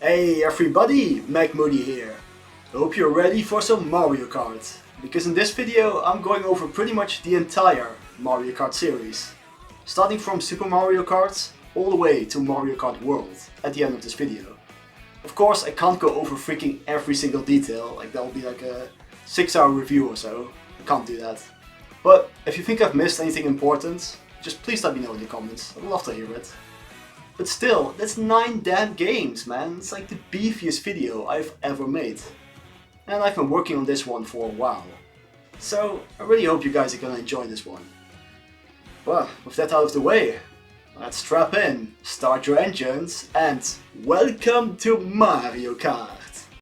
Hey everybody, Mc.Moody here. Hope you're ready for some Mario Kart. Because in this video I'm going over pretty much the entire Mario Kart series. Starting from Super Mario Kart all the way to Mario Kart World at the end of this video. Of course I can't go over freaking every single detail, like that will be like a 6-hour review or so. I can't do that. But if you think I've missed anything important, just please let me know in the comments. I'd love to hear it. But still, that's 9 damn games, man. It's like the beefiest video I've ever made. And I've been working on this one for a while. So I really hope you guys are gonna enjoy this one. Well, with that out of the way, let's strap in, start your engines, and welcome to Mario Kart!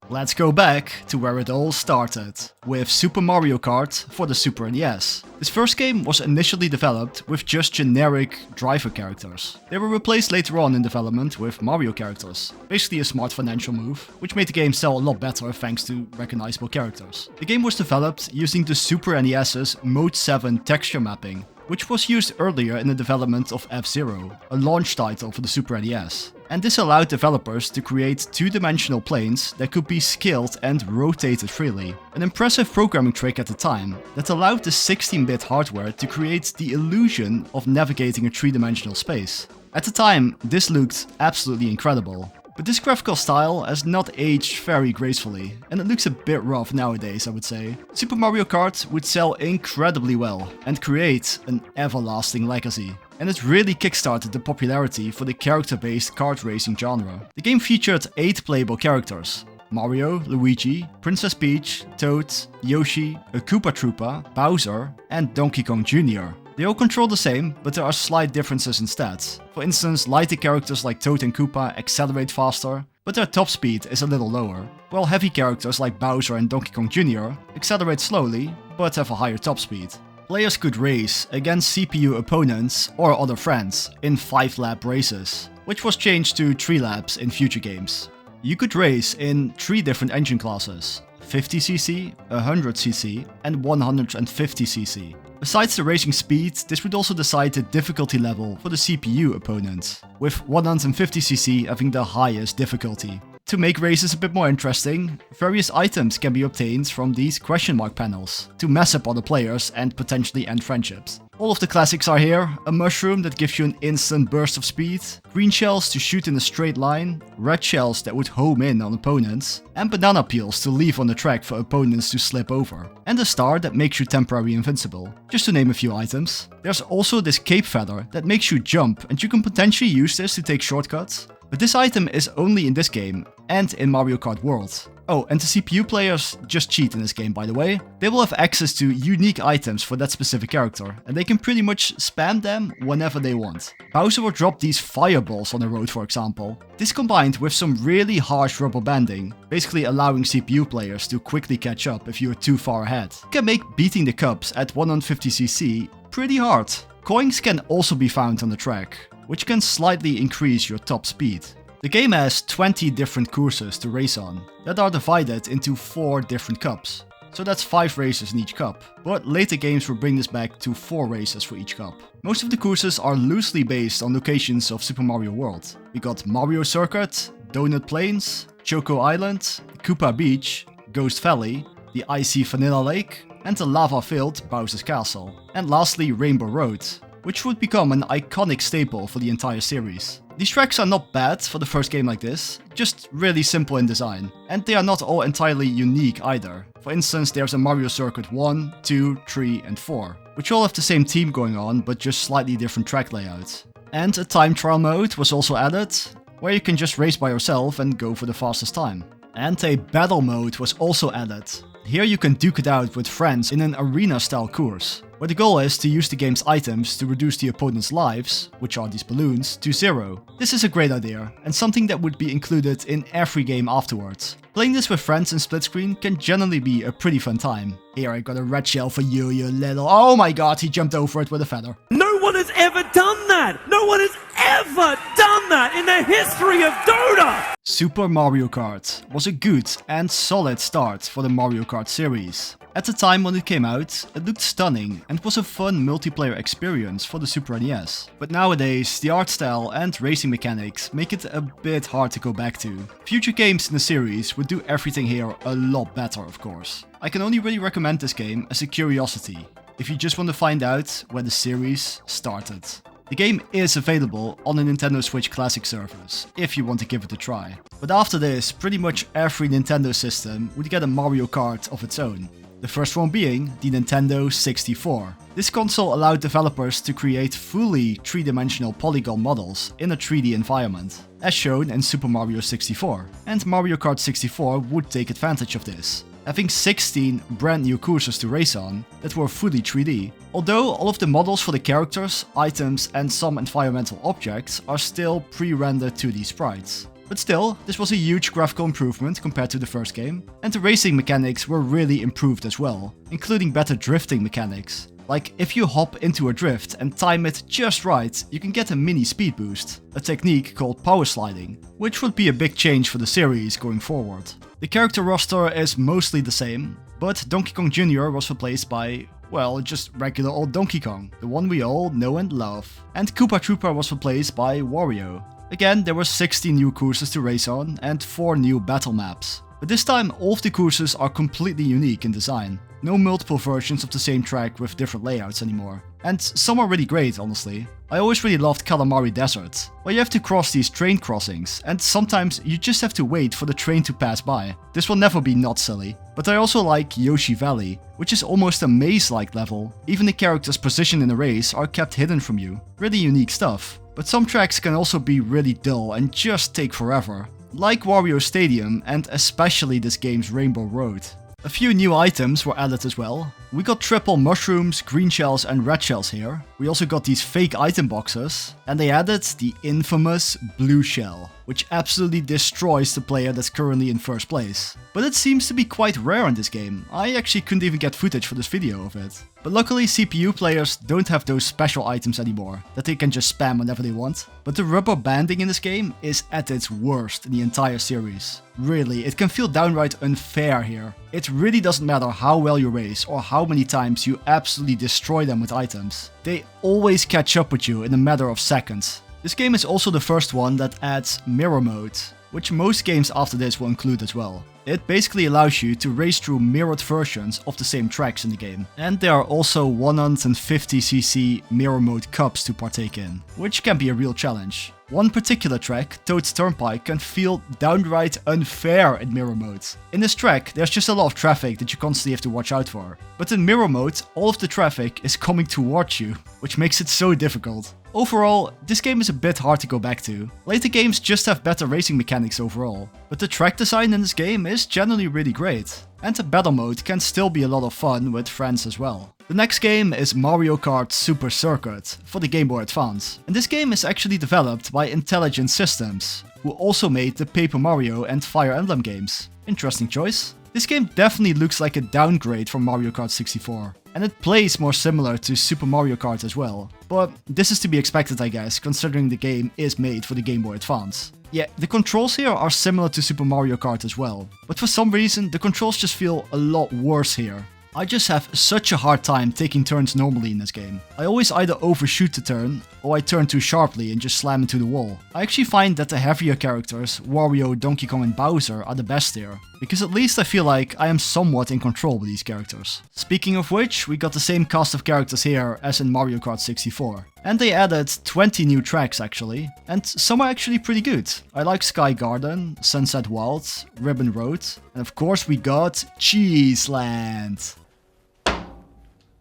Let's go back to where it all started, with Super Mario Kart for the Super NES. This first game was initially developed with just generic driver characters. They were replaced later on in development with Mario characters, basically a smart financial move, which made the game sell a lot better thanks to recognizable characters. The game was developed using the Super NES's Mode 7 texture mapping, which was used earlier in the development of F-Zero, a launch title for the Super NES. And this allowed developers to create two-dimensional planes that could be scaled and rotated freely. An impressive programming trick at the time that allowed the 16-bit hardware to create the illusion of navigating a three-dimensional space. At the time, this looked absolutely incredible. But this graphical style has not aged very gracefully, and it looks a bit rough nowadays, I would say. Super Mario Kart would sell incredibly well and create an everlasting legacy. And it really kickstarted the popularity for the character-based kart racing genre. The game featured 8 playable characters: Mario, Luigi, Princess Peach, Toad, Yoshi, a Koopa Troopa, Bowser, and Donkey Kong Jr. They all control the same, but there are slight differences in stats. For instance, lighter characters like Toad and Koopa accelerate faster, but their top speed is a little lower, while heavy characters like Bowser and Donkey Kong Jr. accelerate slowly, but have a higher top speed. Players could race against CPU opponents or other friends in 5-lap races, which was changed to 3 laps in future games. You could race in 3 different engine classes: 50cc, 100cc, and 150cc. Besides the racing speed, this would also decide the difficulty level for the CPU opponent, with 150cc having the highest difficulty. To make races a bit more interesting, various items can be obtained from these question mark panels to mess up other players and potentially end friendships. All of the classics are here: a mushroom that gives you an instant burst of speed, green shells to shoot in a straight line, red shells that would home in on opponents, and banana peels to leave on the track for opponents to slip over, and a star that makes you temporarily invincible, just to name a few items. There's also this cape feather that makes you jump, and you can potentially use this to take shortcuts. But this item is only in this game and in Mario Kart World. Oh, and the CPU players just cheat in this game, by the way. They will have access to unique items for that specific character, and they can pretty much spam them whenever they want. Bowser will drop these fireballs on the road, for example. This combined with some really harsh rubber banding, basically allowing CPU players to quickly catch up if you are too far ahead, can make beating the cups at 150cc pretty hard. Coins can also be found on the track, which can slightly increase your top speed. The game has 20 different courses to race on, that are divided into 4 different cups. So that's 5 races in each cup, but later games will bring this back to 4 races for each cup. Most of the courses are loosely based on locations of Super Mario World. We got Mario Circuit, Donut Plains, Choco Island, Koopa Beach, Ghost Valley, the icy Vanilla Lake, and the lava-filled Bowser's Castle. And lastly, Rainbow Road, which would become an iconic staple for the entire series. These tracks are not bad for the first game like this, just really simple in design, and they are not all entirely unique either. For instance, there's a Mario Circuit 1, 2, 3 and 4, which all have the same theme going on but just slightly different track layouts. And a time trial mode was also added, where you can just race by yourself and go for the fastest time. And a battle mode was also added. Here you can duke it out with friends in an arena-style course, where the goal is to use the game's items to reduce the opponent's lives, which are these balloons, to 0. This is a great idea, and something that would be included in every game afterwards. Playing this with friends in split screen can generally be a pretty fun time. Here, I got a red shell for you, you little... Oh my god, he jumped over it with a feather. No one has ever done that! that! No one has ever done that in the history of Dota! Super Mario Kart was a good and solid start for the Mario Kart series. At the time when it came out, it looked stunning and was a fun multiplayer experience for the Super NES. But nowadays, the art style and racing mechanics make it a bit hard to go back to. Future games in the series would do everything here a lot better, of course. I can only really recommend this game as a curiosity, if you just want to find out where the series started. The game is available on the Nintendo Switch Classic servers, if you want to give it a try. But after this, pretty much every Nintendo system would get a Mario Kart of its own. The first one being the Nintendo 64. This console allowed developers to create fully three-dimensional polygon models in a 3D environment, as shown in Super Mario 64. And Mario Kart 64 would take advantage of this, having 16 brand new courses to race on that were fully 3D. Although all of the models for the characters, items and some environmental objects are still pre-rendered 2D sprites. But still, this was a huge graphical improvement compared to the first game, and the racing mechanics were really improved as well, including better drifting mechanics. Like, if you hop into a drift and time it just right, you can get a mini speed boost, a technique called power sliding, which would be a big change for the series going forward. The character roster is mostly the same, but Donkey Kong Jr. was replaced by, well, just regular old Donkey Kong, the one we all know and love. And Koopa Troopa was replaced by Wario. Again, there were 16 new courses to race on and 4 new battle maps. But this time all of the courses are completely unique in design. No multiple versions of the same track with different layouts anymore. And some are really great, honestly. I always really loved Calamari Desert, where you have to cross these train crossings, and sometimes you just have to wait for the train to pass by. This will never be not silly. But I also like Yoshi Valley, which is almost a maze-like level. Even the characters' position in the race are kept hidden from you. Really unique stuff. But some tracks can also be really dull and just take forever, like Wario Stadium and especially this game's Rainbow Road. A few new items were added as well. We got triple mushrooms, green shells and red shells here. We also got these fake item boxes, and they added the infamous blue shell, which absolutely destroys the player that's currently in first place. But it seems to be quite rare in this game. I actually couldn't even get footage for this video of it. But luckily CPU players don't have those special items anymore, that they can just spam whenever they want. But the rubber banding in this game is at its worst in the entire series. Really, it can feel downright unfair here. It really doesn't matter how well you race or how many times you absolutely destroy them with items. They always catch up with you in a matter of seconds. This game is also the first one that adds mirror mode, which most games after this will include as well. It basically allows you to race through mirrored versions of the same tracks in the game. And there are also 150cc mirror mode cups to partake in, which can be a real challenge. One particular track, Toad's Turnpike, can feel downright unfair in mirror mode. In this track, there's just a lot of traffic that you constantly have to watch out for. But in mirror mode, all of the traffic is coming towards you, which makes it so difficult. Overall, this game is a bit hard to go back to. Later games just have better racing mechanics overall, but the track design in this game is generally really great. And the battle mode can still be a lot of fun with friends as well. The next game is Mario Kart Super Circuit for the Game Boy Advance. And this game is actually developed by Intelligent Systems, who also made the Paper Mario and Fire Emblem games. Interesting choice. This game definitely looks like a downgrade from Mario Kart 64. And it plays more similar to Super Mario Kart as well. But this is to be expected, I guess, considering the game is made for the Game Boy Advance. Yeah, the controls here are similar to Super Mario Kart as well. But for some reason, the controls just feel a lot worse here. I just have such a hard time taking turns normally in this game. I always either overshoot the turn, or I turn too sharply and just slam into the wall. I actually find that the heavier characters, Wario, Donkey Kong and Bowser, are the best here, because at least I feel like I am somewhat in control with these characters. Speaking of which, we got the same cast of characters here as in Mario Kart 64. And they added 20 new tracks actually, and some are actually pretty good. I like Sky Garden, Sunset Wild, Ribbon Road, and of course we got Cheese Land.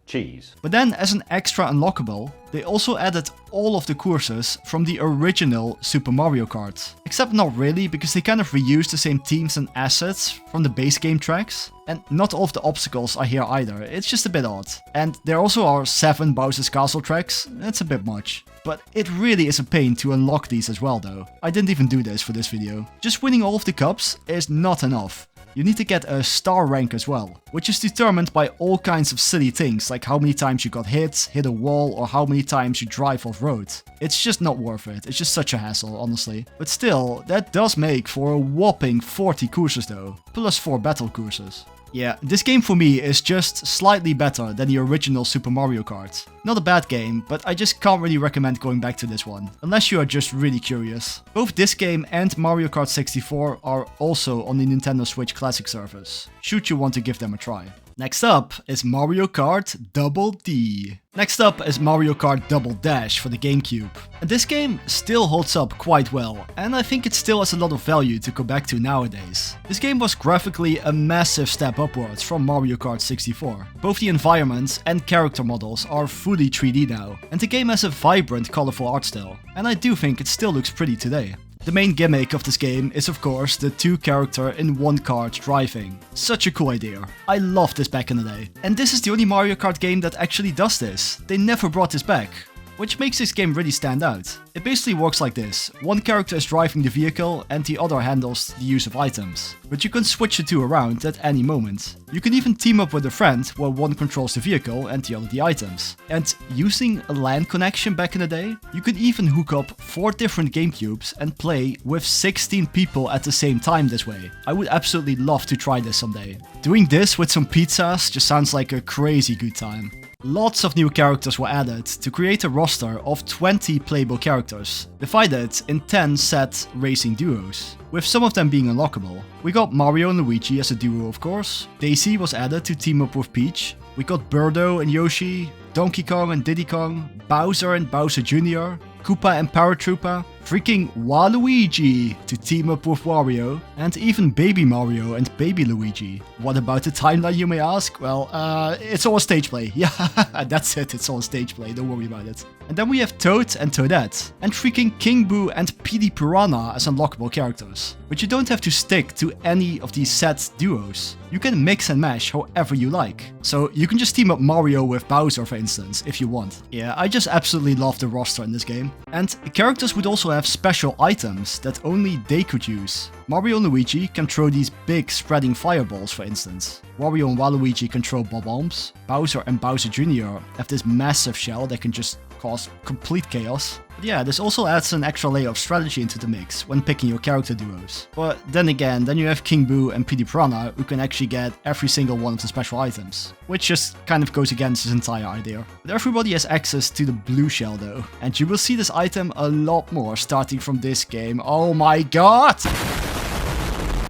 Cheese. But then, as an extra unlockable, they also added all of the courses from the original Super Mario Kart. Except not really, because they kind of reused the same teams and assets from the base game tracks. And not all of the obstacles are here either, it's just a bit odd. And there also are 7 Bowser's Castle tracks, that's a bit much. But it really is a pain to unlock these as well though. I didn't even do this for this video. Just winning all of the cups is not enough. you need to get a star rank as well, which is determined by all kinds of silly things like how many times you got hit a wall, or how many times you drive off-road. It's just not worth it, it's just such a hassle, honestly. But still, that does make for a whopping 40 courses though, plus 4 battle courses. Yeah, this game for me is just slightly better than the original Super Mario Kart. Not a bad game, but I just can't really recommend going back to this one, unless you are just really curious. Both this game and Mario Kart 64 are also on the Nintendo Switch Classic service, should you want to give them a try. Next up is Mario Kart Double D. Next up is Mario Kart Double Dash for the GameCube. And this game still holds up quite well, and I think it still has a lot of value to go back to nowadays. This game was graphically a massive step upwards from Mario Kart 64. Both the environments and character models are fully 3D now, and the game has a vibrant, colorful art style, and I do think it still looks pretty today. The main gimmick of this game is of course the 2 character in 1 kart driving. Such a cool idea. I loved this back in the day. And this is the only Mario Kart game that actually does this. They never brought this back, which makes this game really stand out. It basically works like this. 1 character is driving the vehicle and the other handles the use of items. But you can switch the 2 around at any moment. You can even team up with a friend where 1 controls the vehicle and the other the items. And using a LAN connection back in the day, you could even hook up 4 different GameCubes and play with 16 people at the same time this way. I would absolutely love to try this someday. Doing this with some pizzas just sounds like a crazy good time. Lots of new characters were added to create a roster of 20 playable characters, divided in 10 set racing duos, with some of them being unlockable. We got Mario and Luigi as a duo of course, Daisy was added to team up with Peach, we got Birdo and Yoshi, Donkey Kong and Diddy Kong, Bowser and Bowser Jr., Koopa and Paratroopa, freaking Waluigi to team up with Wario, and even Baby Mario and Baby Luigi. What about the timeline, you may ask? Well, it's all stage play. Yeah, that's it, it's all stage play, don't worry about it. And then we have Toad and Toadette, and freaking King Boo and Petey Piranha as unlockable characters. But you don't have to stick to any of these set duos. You can mix and mash however you like. So you can just team up Mario with Bowser for instance, if you want. Yeah, I just absolutely love the roster in this game. And the characters would also have special items that only they could use. Mario and Luigi can throw these big spreading fireballs for instance. Wario and Waluigi can throw bob-ombs. Bowser and Bowser Jr. have this massive shell that can just cause complete chaos. But yeah, this also adds an extra layer of strategy into the mix when picking your character duos. But then again, then you have King Boo and Petey Piranha who can actually get every single one of the special items, which just kind of goes against this entire idea. But everybody has access to the blue shell though, and you will see this item a lot more starting from this game. Oh my god!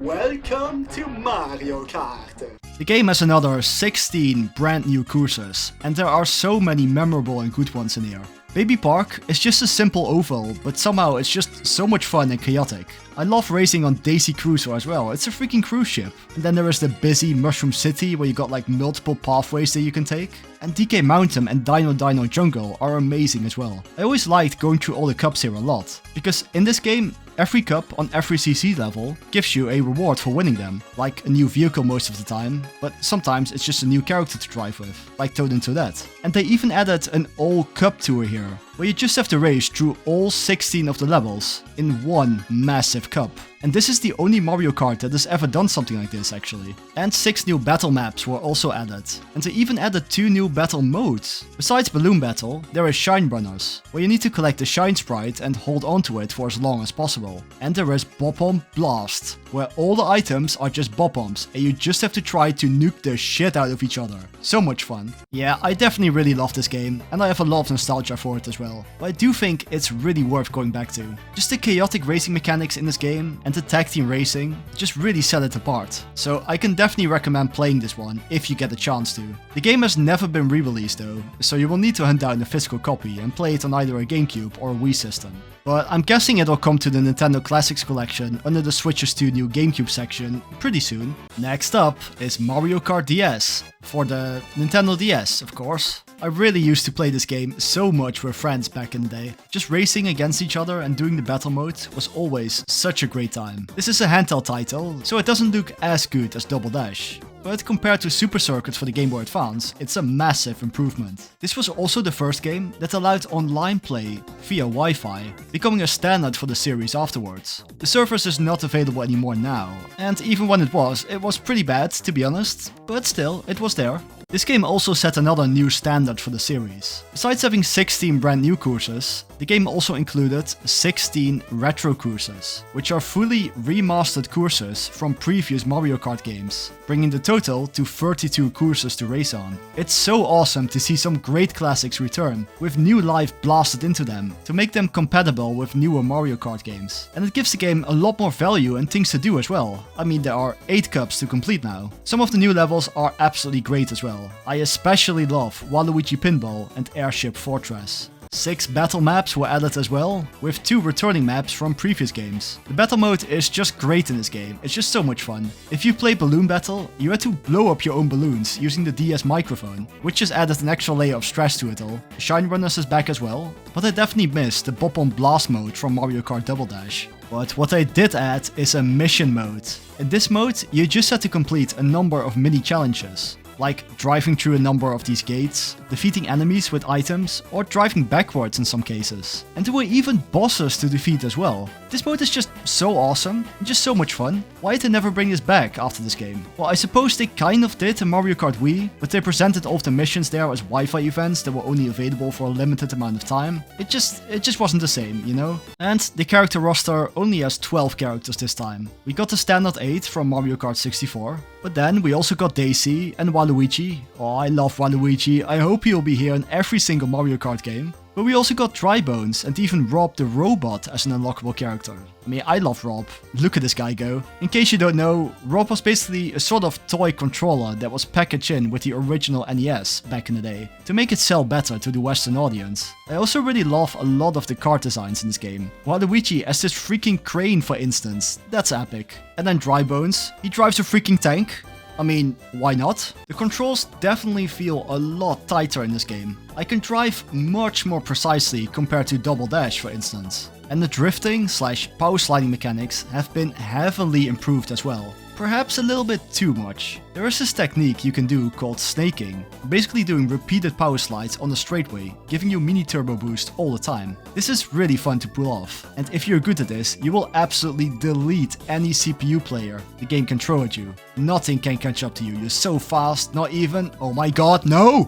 Welcome to Mario Kart! The game has another 16 brand new courses, and there are so many memorable and good ones in here. Baby Park is just a simple oval, but somehow it's just so much fun and chaotic. I love racing on Daisy Cruiser as well, it's a freaking cruise ship. And then there is the busy Mushroom City where you got like multiple pathways that you can take. And DK Mountain and Dino Dino Jungle are amazing as well. I always liked going through all the cups here a lot, because in this game, every cup on every CC level gives you a reward for winning them, like a new vehicle most of the time, but sometimes it's just a new character to drive with, like Toad and Toadette. And they even added an all cup tour here, where you just have to race through all 16 of the levels in one massive cup. And this is the only Mario Kart that has ever done something like this actually. And 6 new battle maps were also added. And they even added 2 new battle modes. Besides Balloon Battle, there is Shine Runners, where you need to collect the Shine Sprite and hold onto it for as long as possible. And there is Bop-Omb Blast, where all the items are just Bop-Ombs and you just have to try to nuke the shit out of each other. So much fun. Yeah, I definitely really love this game, and I have a lot of nostalgia for it as well. But I do think it's really worth going back to. Just the chaotic racing mechanics in this game and the tag team racing just really set it apart. So I can definitely recommend playing this one if you get a chance to. The game has never been re-released though, so you will need to hunt down a physical copy and play it on either a GameCube or a Wii system. But I'm guessing it'll come to the Nintendo Classics collection under the Switches to New GameCube section pretty soon. Next up is Mario Kart DS, for the Nintendo DS of course. I really used to play this game so much with friends back in the day. Just racing against each other and doing the battle mode was always such a great time. This is a handheld title, so it doesn't look as good as Double Dash. but compared to Super Circuit for the Game Boy Advance, it's a massive improvement. This was also the first game that allowed online play via Wi-Fi, becoming a standard for the series afterwards. The service is not available anymore now, and even when it was pretty bad to be honest, but still, it was there. This game also set another new standard for the series. Besides having 16 brand new courses, the game also included 16 retro courses, which are fully remastered courses from previous Mario Kart games, bringing the total to 32 courses to race on. It's so awesome to see some great classics return, with new life blasted into them, to make them compatible with newer Mario Kart games. And it gives the game a lot more value and things to do as well. I mean, there are 8 cups to complete now. Some of the new levels are absolutely great as well. I especially love Waluigi Pinball and Airship Fortress. 6 battle maps were added as well, with 2 returning maps from previous games. The battle mode is just great in this game, it's just so much fun. If you play Balloon Battle, you had to blow up your own balloons using the DS microphone, which just added an extra layer of stress to it all. Shine Runners is back as well, but I definitely missed the Bop on Blast mode from Mario Kart Double Dash. But what I did add is a mission mode. In this mode, you just had to complete a number of mini challenges, like driving through a number of these gates, defeating enemies with items, or driving backwards in some cases. And there were even bosses to defeat as well. This mode is just so awesome, and just so much fun. Why did they never bring this back after this game? Well, I suppose they kind of did in Mario Kart Wii, but they presented all of the missions there as Wi-Fi events that were only available for a limited amount of time. It just wasn't the same, you know? And the character roster only has 12 characters this time. We got the standard 8 from Mario Kart 64, but then we also got Daisy and Waluigi. Oh, I love Waluigi. I hope he'll be here in every single Mario Kart game. But we also got Drybones and even Rob the Robot as an unlockable character. I mean, I love Rob. Look at this guy go. In case you don't know, Rob was basically a sort of toy controller that was packaged in with the original NES back in the day, to make it sell better to the Western audience. I also really love a lot of the kart designs in this game. Waluigi as this freaking crane, for instance, that's epic. And then Drybones, he drives a freaking tank. I mean, why not? The controls definitely feel a lot tighter in this game. I can drive much more precisely compared to Double Dash, for instance. And the drifting / power sliding mechanics have been heavily improved as well. Perhaps a little bit too much. There is this technique you can do called snaking, basically doing repeated power slides on a straightaway, giving you mini turbo boost all the time. This is really fun to pull off, and if you're good at this, you will absolutely delete any CPU player the game can throw at you. Nothing can catch up to you, you're so fast, not even, oh my god, no!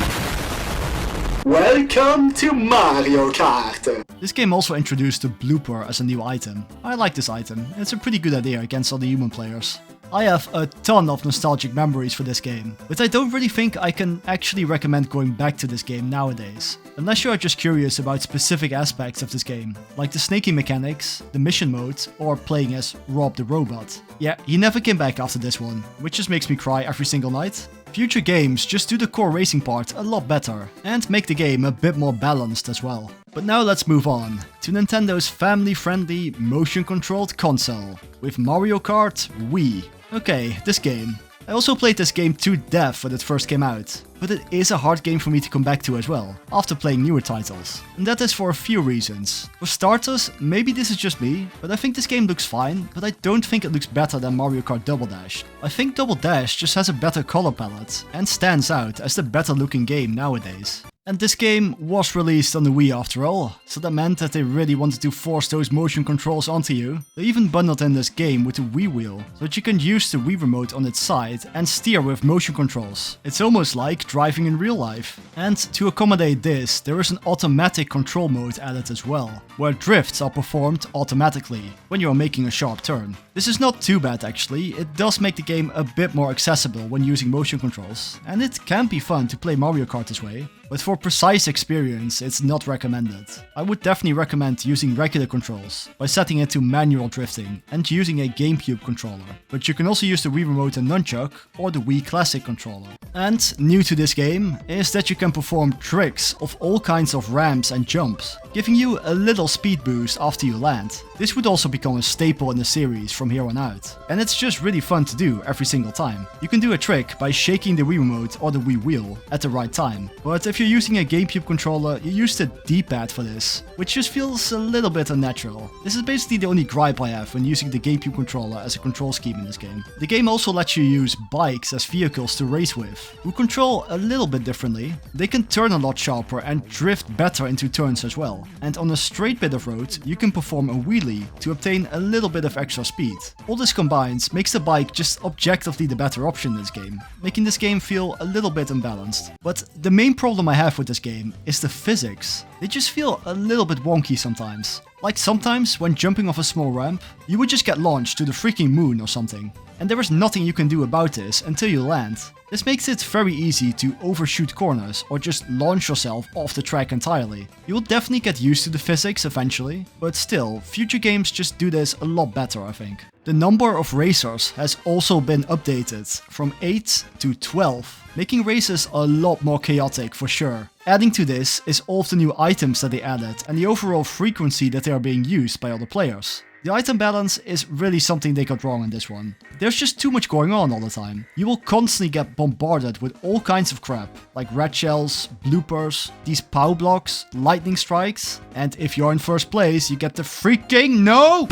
Welcome to Mario Kart! This game also introduced the blooper as a new item. I like this item, it's a pretty good idea against other human players. I have a ton of nostalgic memories for this game, but I don't really think I can actually recommend going back to this game nowadays, unless you are just curious about specific aspects of this game, like the snaking mechanics, the mission mode, or playing as Rob the Robot. Yeah, he never came back after this one, which just makes me cry every single night. Future games just do the core racing part a lot better, and make the game a bit more balanced as well. But now let's move on to Nintendo's family-friendly motion-controlled console, with Mario Kart Wii. Okay, this game. I also played this game to death when it first came out, but it is a hard game for me to come back to as well, after playing newer titles. And that is for a few reasons. For starters, maybe this is just me, but I think this game looks fine, but I don't think it looks better than Mario Kart Double Dash. I think Double Dash just has a better color palette, and stands out as the better looking game nowadays. And this game was released on the Wii after all, so that meant that they really wanted to force those motion controls onto you. They even bundled in this game with the Wii wheel, so that you can use the Wii remote on its side and steer with motion controls. It's almost like driving in real life. And to accommodate this, there is an automatic control mode added as well, where drifts are performed automatically when you are making a sharp turn. This is not too bad actually, it does make the game a bit more accessible when using motion controls, and it can be fun to play Mario Kart this way. But for precise experience, it's not recommended. I would definitely recommend using regular controls by setting it to manual drifting and using a GameCube controller. But you can also use the Wii Remote and Nunchuck or the Wii Classic controller. And new to this game is that you can perform tricks of all kinds of ramps and jumps, giving you a little speed boost after you land. This would also become a staple in the series from here on out. And it's just really fun to do every single time. You can do a trick by shaking the Wii Remote or the Wii Wheel at the right time. But if you you're using a GameCube controller, you use the D-pad for this, which just feels a little bit unnatural. This is basically the only gripe I have when using the GameCube controller as a control scheme in this game. The game also lets you use bikes as vehicles to race with, who control a little bit differently. They can turn a lot sharper and drift better into turns as well. And on a straight bit of road, you can perform a wheelie to obtain a little bit of extra speed. All this combined makes the bike just objectively the better option in this game, making this game feel a little bit unbalanced. But the main problem I have with this game is the physics. They just feel a little bit wonky sometimes. Like sometimes when jumping off a small ramp, you would just get launched to the freaking moon or something. And there is nothing you can do about this until you land. This makes it very easy to overshoot corners or just launch yourself off the track entirely. You will definitely get used to the physics eventually, but still, future games just do this a lot better, I think. The number of racers has also been updated from 8 to 12, making races a lot more chaotic for sure. Adding to this is all of the new items that they added and the overall frequency that they are being used by other players. The item balance is really something they got wrong in this one. There's just too much going on all the time. You will constantly get bombarded with all kinds of crap, like red shells, bloopers, these POW blocks, lightning strikes, and if you're in first place, you get the freaking no!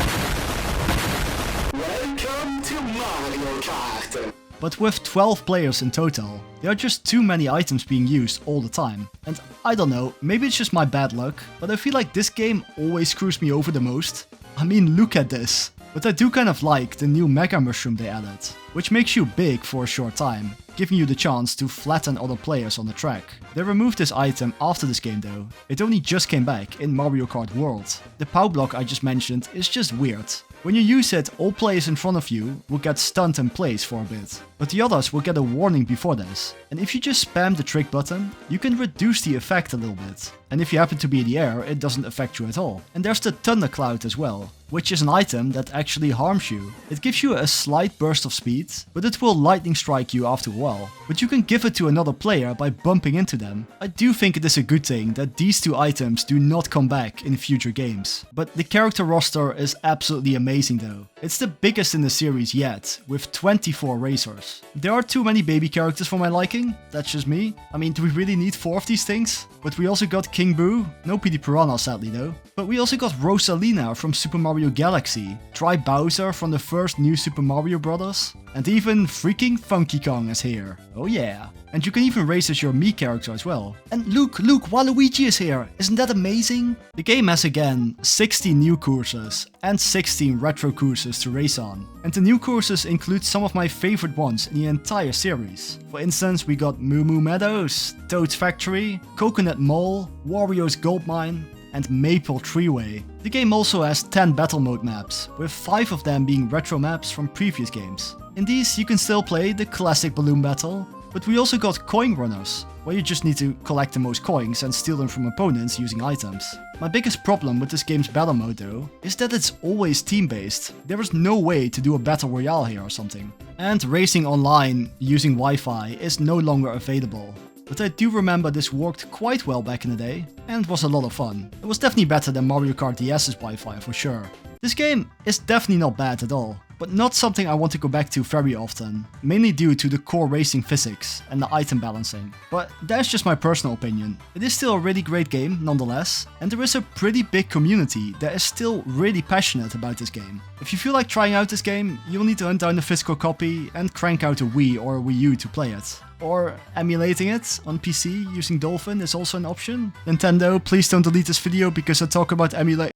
Welcome to Mario Kart! But with 12 players in total, there are just too many items being used all the time. And I don't know, maybe it's just my bad luck, but I feel like this game always screws me over the most. I mean, look at this. But I do kind of like the new Mega Mushroom they added, which makes you big for a short time, giving you the chance to flatten other players on the track. They removed this item after this game though. It only just came back in Mario Kart World. The POW block I just mentioned is just weird. When you use it, all players in front of you will get stunned in place for a bit, but the others will get a warning before this. And if you just spam the trick button, you can reduce the effect a little bit. And if you happen to be in the air, it doesn't affect you at all. And there's the Thundercloud as well, which is an item that actually harms you. It gives you a slight burst of speed, but it will lightning strike you after a while. But you can give it to another player by bumping into them. I do think it is a good thing that these two items do not come back in future games. But the character roster is absolutely amazing though. It's the biggest in the series yet, with 24 racers. There are too many baby characters for my liking, that's just me. I mean, do we really need 4 of these things? But we also got King Boo, no PD Piranha sadly though. But we also got Rosalina from Super Mario Galaxy, Tri Bowser from the first new Super Mario Bros. And even freaking Funky Kong is here. Oh yeah. And you can even race as your Mii character as well. And look, Waluigi is here. Isn't that amazing? The game has again 16 new courses and 16 retro courses to race on. And the new courses include some of my favorite ones in the entire series. For instance, we got Moo Moo Meadows, Toad's Factory, Coconut Mall, Wario's Gold Mine, and Maple Treeway. The game also has 10 battle mode maps, with 5 of them being retro maps from previous games. In these you can still play the classic balloon battle, but we also got coin runners, where you just need to collect the most coins and steal them from opponents using items. My biggest problem with this game's battle mode though, is that it's always team based. There is no way to do a battle royale here or something. And racing online using Wi-Fi is no longer available. But I do remember this worked quite well back in the day, and was a lot of fun. It was definitely better than Mario Kart DS's Wi-Fi for sure. This game is definitely not bad at all, but not something I want to go back to very often, mainly due to the core racing physics and the item balancing. But that's just my personal opinion. It is still a really great game nonetheless, and there is a pretty big community that is still really passionate about this game. If you feel like trying out this game, you will need to hunt down the physical copy and crank out a Wii or a Wii U to play it. Or emulating it on PC using Dolphin is also an option. Nintendo, please don't delete this video because I talk about emulate.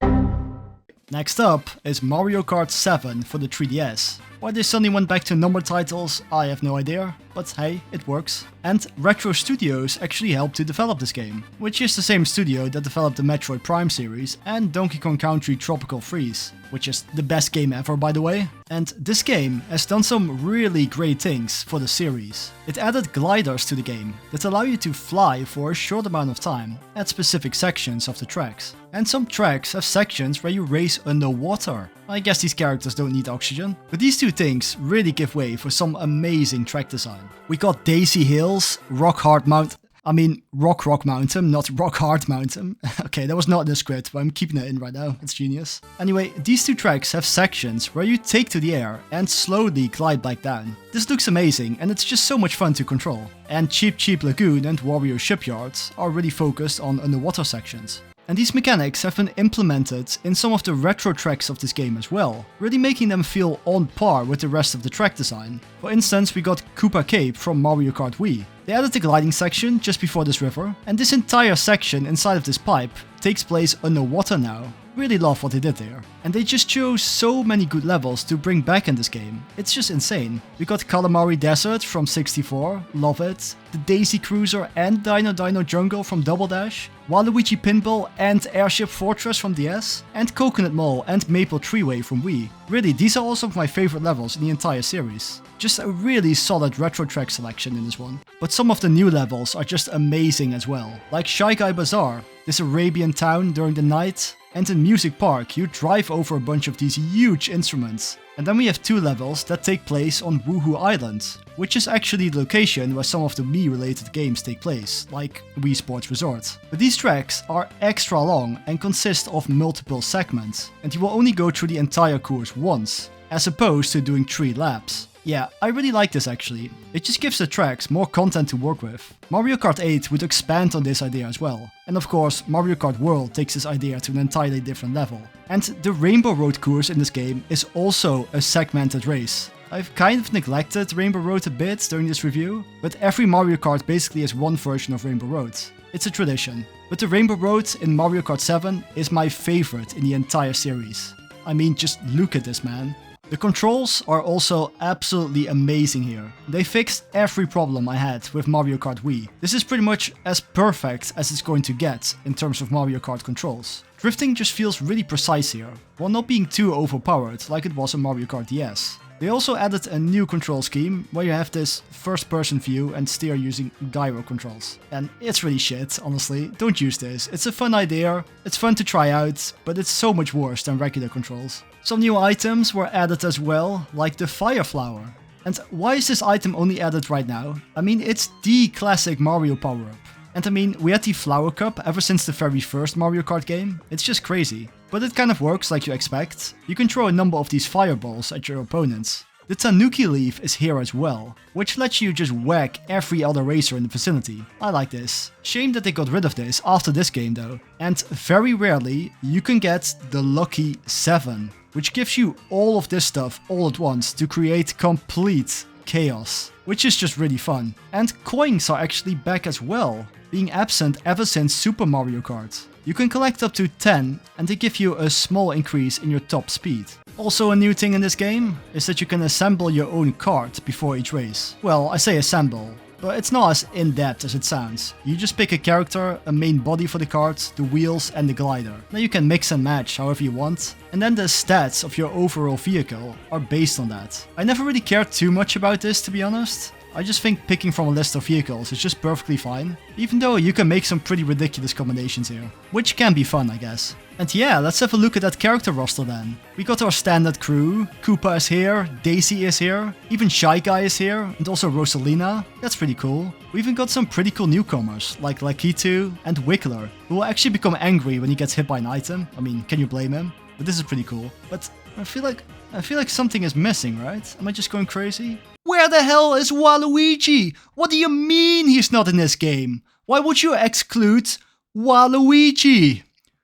Next up is Mario Kart 7 for the 3DS. Why they suddenly went back to number titles, I have no idea, but hey, it works. And Retro Studios actually helped to develop this game, which is the same studio that developed the Metroid Prime series and Donkey Kong Country Tropical Freeze, which is the best game ever by the way. And this game has done some really great things for the series. It added gliders to the game that allow you to fly for a short amount of time at specific sections of the tracks. And some tracks have sections where you race underwater. I guess these characters don't need oxygen. But these two things really give way for some amazing track design. We got Daisy Hills, Rock Hard Mount... I mean, Rock Mountain, not Rock Hard Mountain. Okay, that was not in the script, but I'm keeping it in right now. It's genius. Anyway, these two tracks have sections where you take to the air and slowly glide back down. This looks amazing and it's just so much fun to control. And Cheap Lagoon and Wario Shipyard are really focused on underwater sections. And these mechanics have been implemented in some of the retro tracks of this game as well, really making them feel on par with the rest of the track design. For instance, we got Koopa Cape from Mario Kart Wii. They added the gliding section just before this river, and this entire section inside of this pipe takes place underwater now. Really love what they did there. And they just chose so many good levels to bring back in this game. It's just insane. We got Calamari Desert from 64, love it. The Daisy Cruiser and Dino Jungle from Double Dash. Waluigi Pinball and Airship Fortress from DS. And Coconut Mall and Maple Treeway from Wii. Really, these are all some of my favorite levels in the entire series. Just a really solid retro track selection in this one. But some of the new levels are just amazing as well. Like Shy Guy Bazaar, this Arabian town during the night. And in Music Park, you drive over a bunch of these huge instruments. And then we have two levels that take place on Woohoo Island, which is actually the location where some of the Wii related games take place, like Wii Sports Resort. But these tracks are extra long and consist of multiple segments, and you will only go through the entire course once, as opposed to doing 3 laps. Yeah, I really like this actually. It just gives the tracks more content to work with. Mario Kart 8 would expand on this idea as well. And of course, Mario Kart World takes this idea to an entirely different level. And the Rainbow Road course in this game is also a segmented race. I've kind of neglected Rainbow Road a bit during this review, but every Mario Kart basically has one version of Rainbow Road. It's a tradition. But the Rainbow Road in Mario Kart 7 is my favorite in the entire series. I mean, just look at this, man. The controls are also absolutely amazing here. They fixed every problem I had with Mario Kart Wii. This is pretty much as perfect as it's going to get in terms of Mario Kart controls. Drifting just feels really precise here, while not being too overpowered like it was in Mario Kart DS. They also added a new control scheme where you have this first-person view and steer using gyro controls. And it's really shit, honestly. Don't use this. It's a fun idea, it's fun to try out, but it's so much worse than regular controls. Some new items were added as well, like the Fire Flower. And why is this item only added right now? I mean, it's the classic Mario power-up. And I mean, we had the Flower Cup ever since the very first Mario Kart game. It's just crazy. But it kind of works like you expect. You can throw a number of these fireballs at your opponents. The Tanuki Leaf is here as well, which lets you just whack every other racer in the vicinity. I like this. Shame that they got rid of this after this game though. And very rarely you can get the Lucky 7, which gives you all of this stuff all at once to create complete chaos, which is just really fun. And coins are actually back as well, being absent ever since Super Mario Kart. You can collect up to 10 and they give you a small increase in your top speed. Also a new thing in this game is that you can assemble your own kart before each race. Well, I say assemble, but it's not as in-depth as it sounds. You just pick a character, a main body for the kart, the wheels and the glider. Now you can mix and match however you want, and then the stats of your overall vehicle are based on that. I never really cared too much about this, to be honest. I just think picking from a list of vehicles is just perfectly fine, even though you can make some pretty ridiculous combinations here, which can be fun, I guess. And yeah, let's have a look at that character roster then. We got our standard crew, Koopa is here, Daisy is here, even Shy Guy is here, and also Rosalina. That's pretty cool. We even got some pretty cool newcomers, like Lakitu and Wiggler, who will actually become angry when he gets hit by an item. I mean, can you blame him? But this is pretty cool. But I feel like something is missing, right? Am I just going crazy? Where the hell is Waluigi? What do you mean he's not in this game? Why would you exclude Waluigi?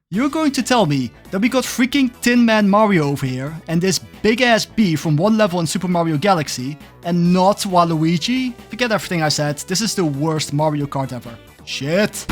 You're going to tell me that we got freaking Tin Man Mario over here and this big ass bee from one level in Super Mario Galaxy and not Waluigi? Forget everything I said, this is the worst Mario Kart ever. Shit.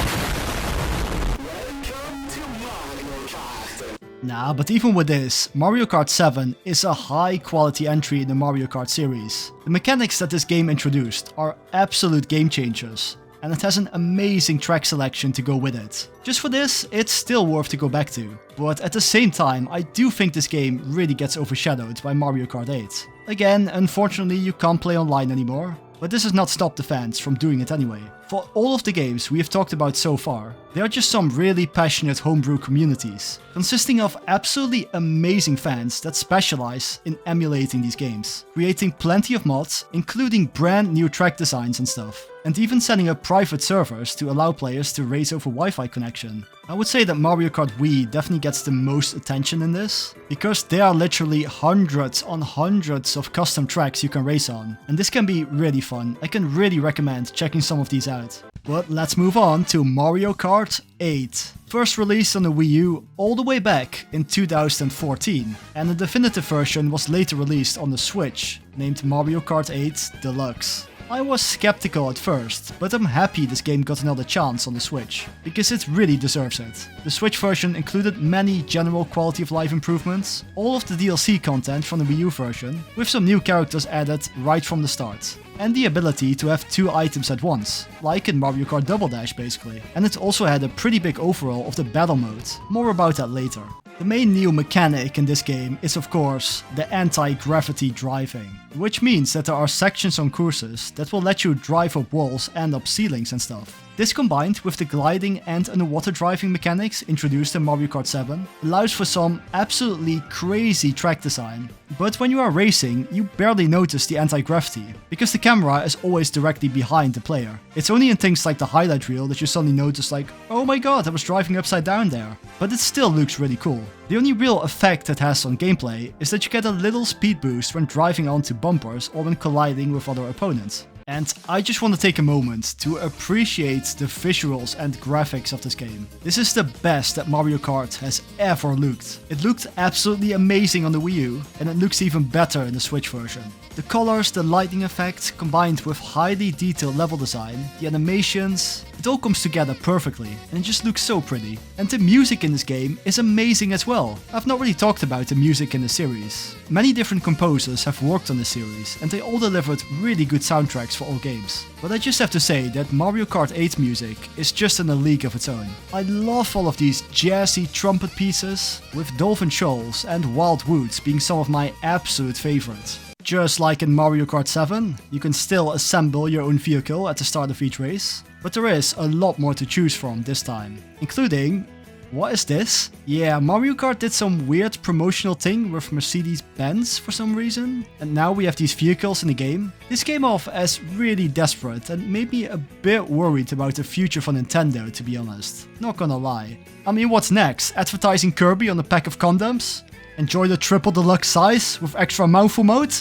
Nah, but even with this, Mario Kart 7 is a high quality entry in the Mario Kart series. The mechanics that this game introduced are absolute game changers, and it has an amazing track selection to go with it. Just for this, it's still worth to go back to. But at the same time, I do think this game really gets overshadowed by Mario Kart 8. Again, unfortunately you can't play online anymore, but this has not stopped the fans from doing it anyway. For all of the games we have talked about so far, there are just some really passionate homebrew communities, consisting of absolutely amazing fans that specialize in emulating these games, creating plenty of mods, including brand new track designs and stuff. and even setting up private servers to allow players to race over Wi-Fi connection. I would say that Mario Kart Wii definitely gets the most attention in this, because there are literally hundreds on hundreds of custom tracks you can race on, and this can be really fun. I can really recommend checking some of these out. But let's move on to Mario Kart 8. First released on the Wii U all the way back in 2014, and the definitive version was later released on the Switch, named Mario Kart 8 Deluxe. I was skeptical at first, but I'm happy this game got another chance on the Switch, because it really deserves it. The Switch version included many general quality of life improvements, all of the DLC content from the Wii U version, with some new characters added right from the start, and the ability to have 2 items at once, like in Mario Kart Double Dash basically. And it also had a pretty big overhaul of the battle mode, more about that later. The main new mechanic in this game is of course the anti-gravity driving, which means that there are sections on courses that will let you drive up walls and up ceilings and stuff. This combined with the gliding and underwater driving mechanics introduced in Mario Kart 7 allows for some absolutely crazy track design. But when you are racing, you barely notice the anti-gravity, because the camera is always directly behind the player. It's only in things like the highlight reel that you suddenly notice like, oh my god, I was driving upside down there. But it still looks really cool. The only real effect it has on gameplay is that you get a little speed boost when driving onto bumpers or when colliding with other opponents. And I just want to take a moment to appreciate the visuals and graphics of this game. This is the best that Mario Kart has ever looked. It looked absolutely amazing on the Wii U, and it looks even better in the Switch version. The colors, the lighting effect, combined with highly detailed level design, the animations, it all comes together perfectly, and it just looks so pretty. And the music in this game is amazing as well. I've not really talked about the music in the series. Many different composers have worked on the series, and they all delivered really good soundtracks for all games. But I just have to say that Mario Kart 8 music is just in a league of its own. I love all of these jazzy trumpet pieces, with Dolphin Shoals and Wild Woods being some of my absolute favorites. Just like in Mario Kart 7, you can still assemble your own vehicle at the start of each race, but there is a lot more to choose from this time, including... What is this? Yeah, Mario Kart did some weird promotional thing with Mercedes-Benz for some reason, and now we have these vehicles in the game. This came off as really desperate and made me a bit worried about the future for Nintendo, to be honest. Not gonna lie. I mean, what's next? Advertising Kirby on a pack of condoms? Enjoy the triple deluxe size with extra mouthful mode?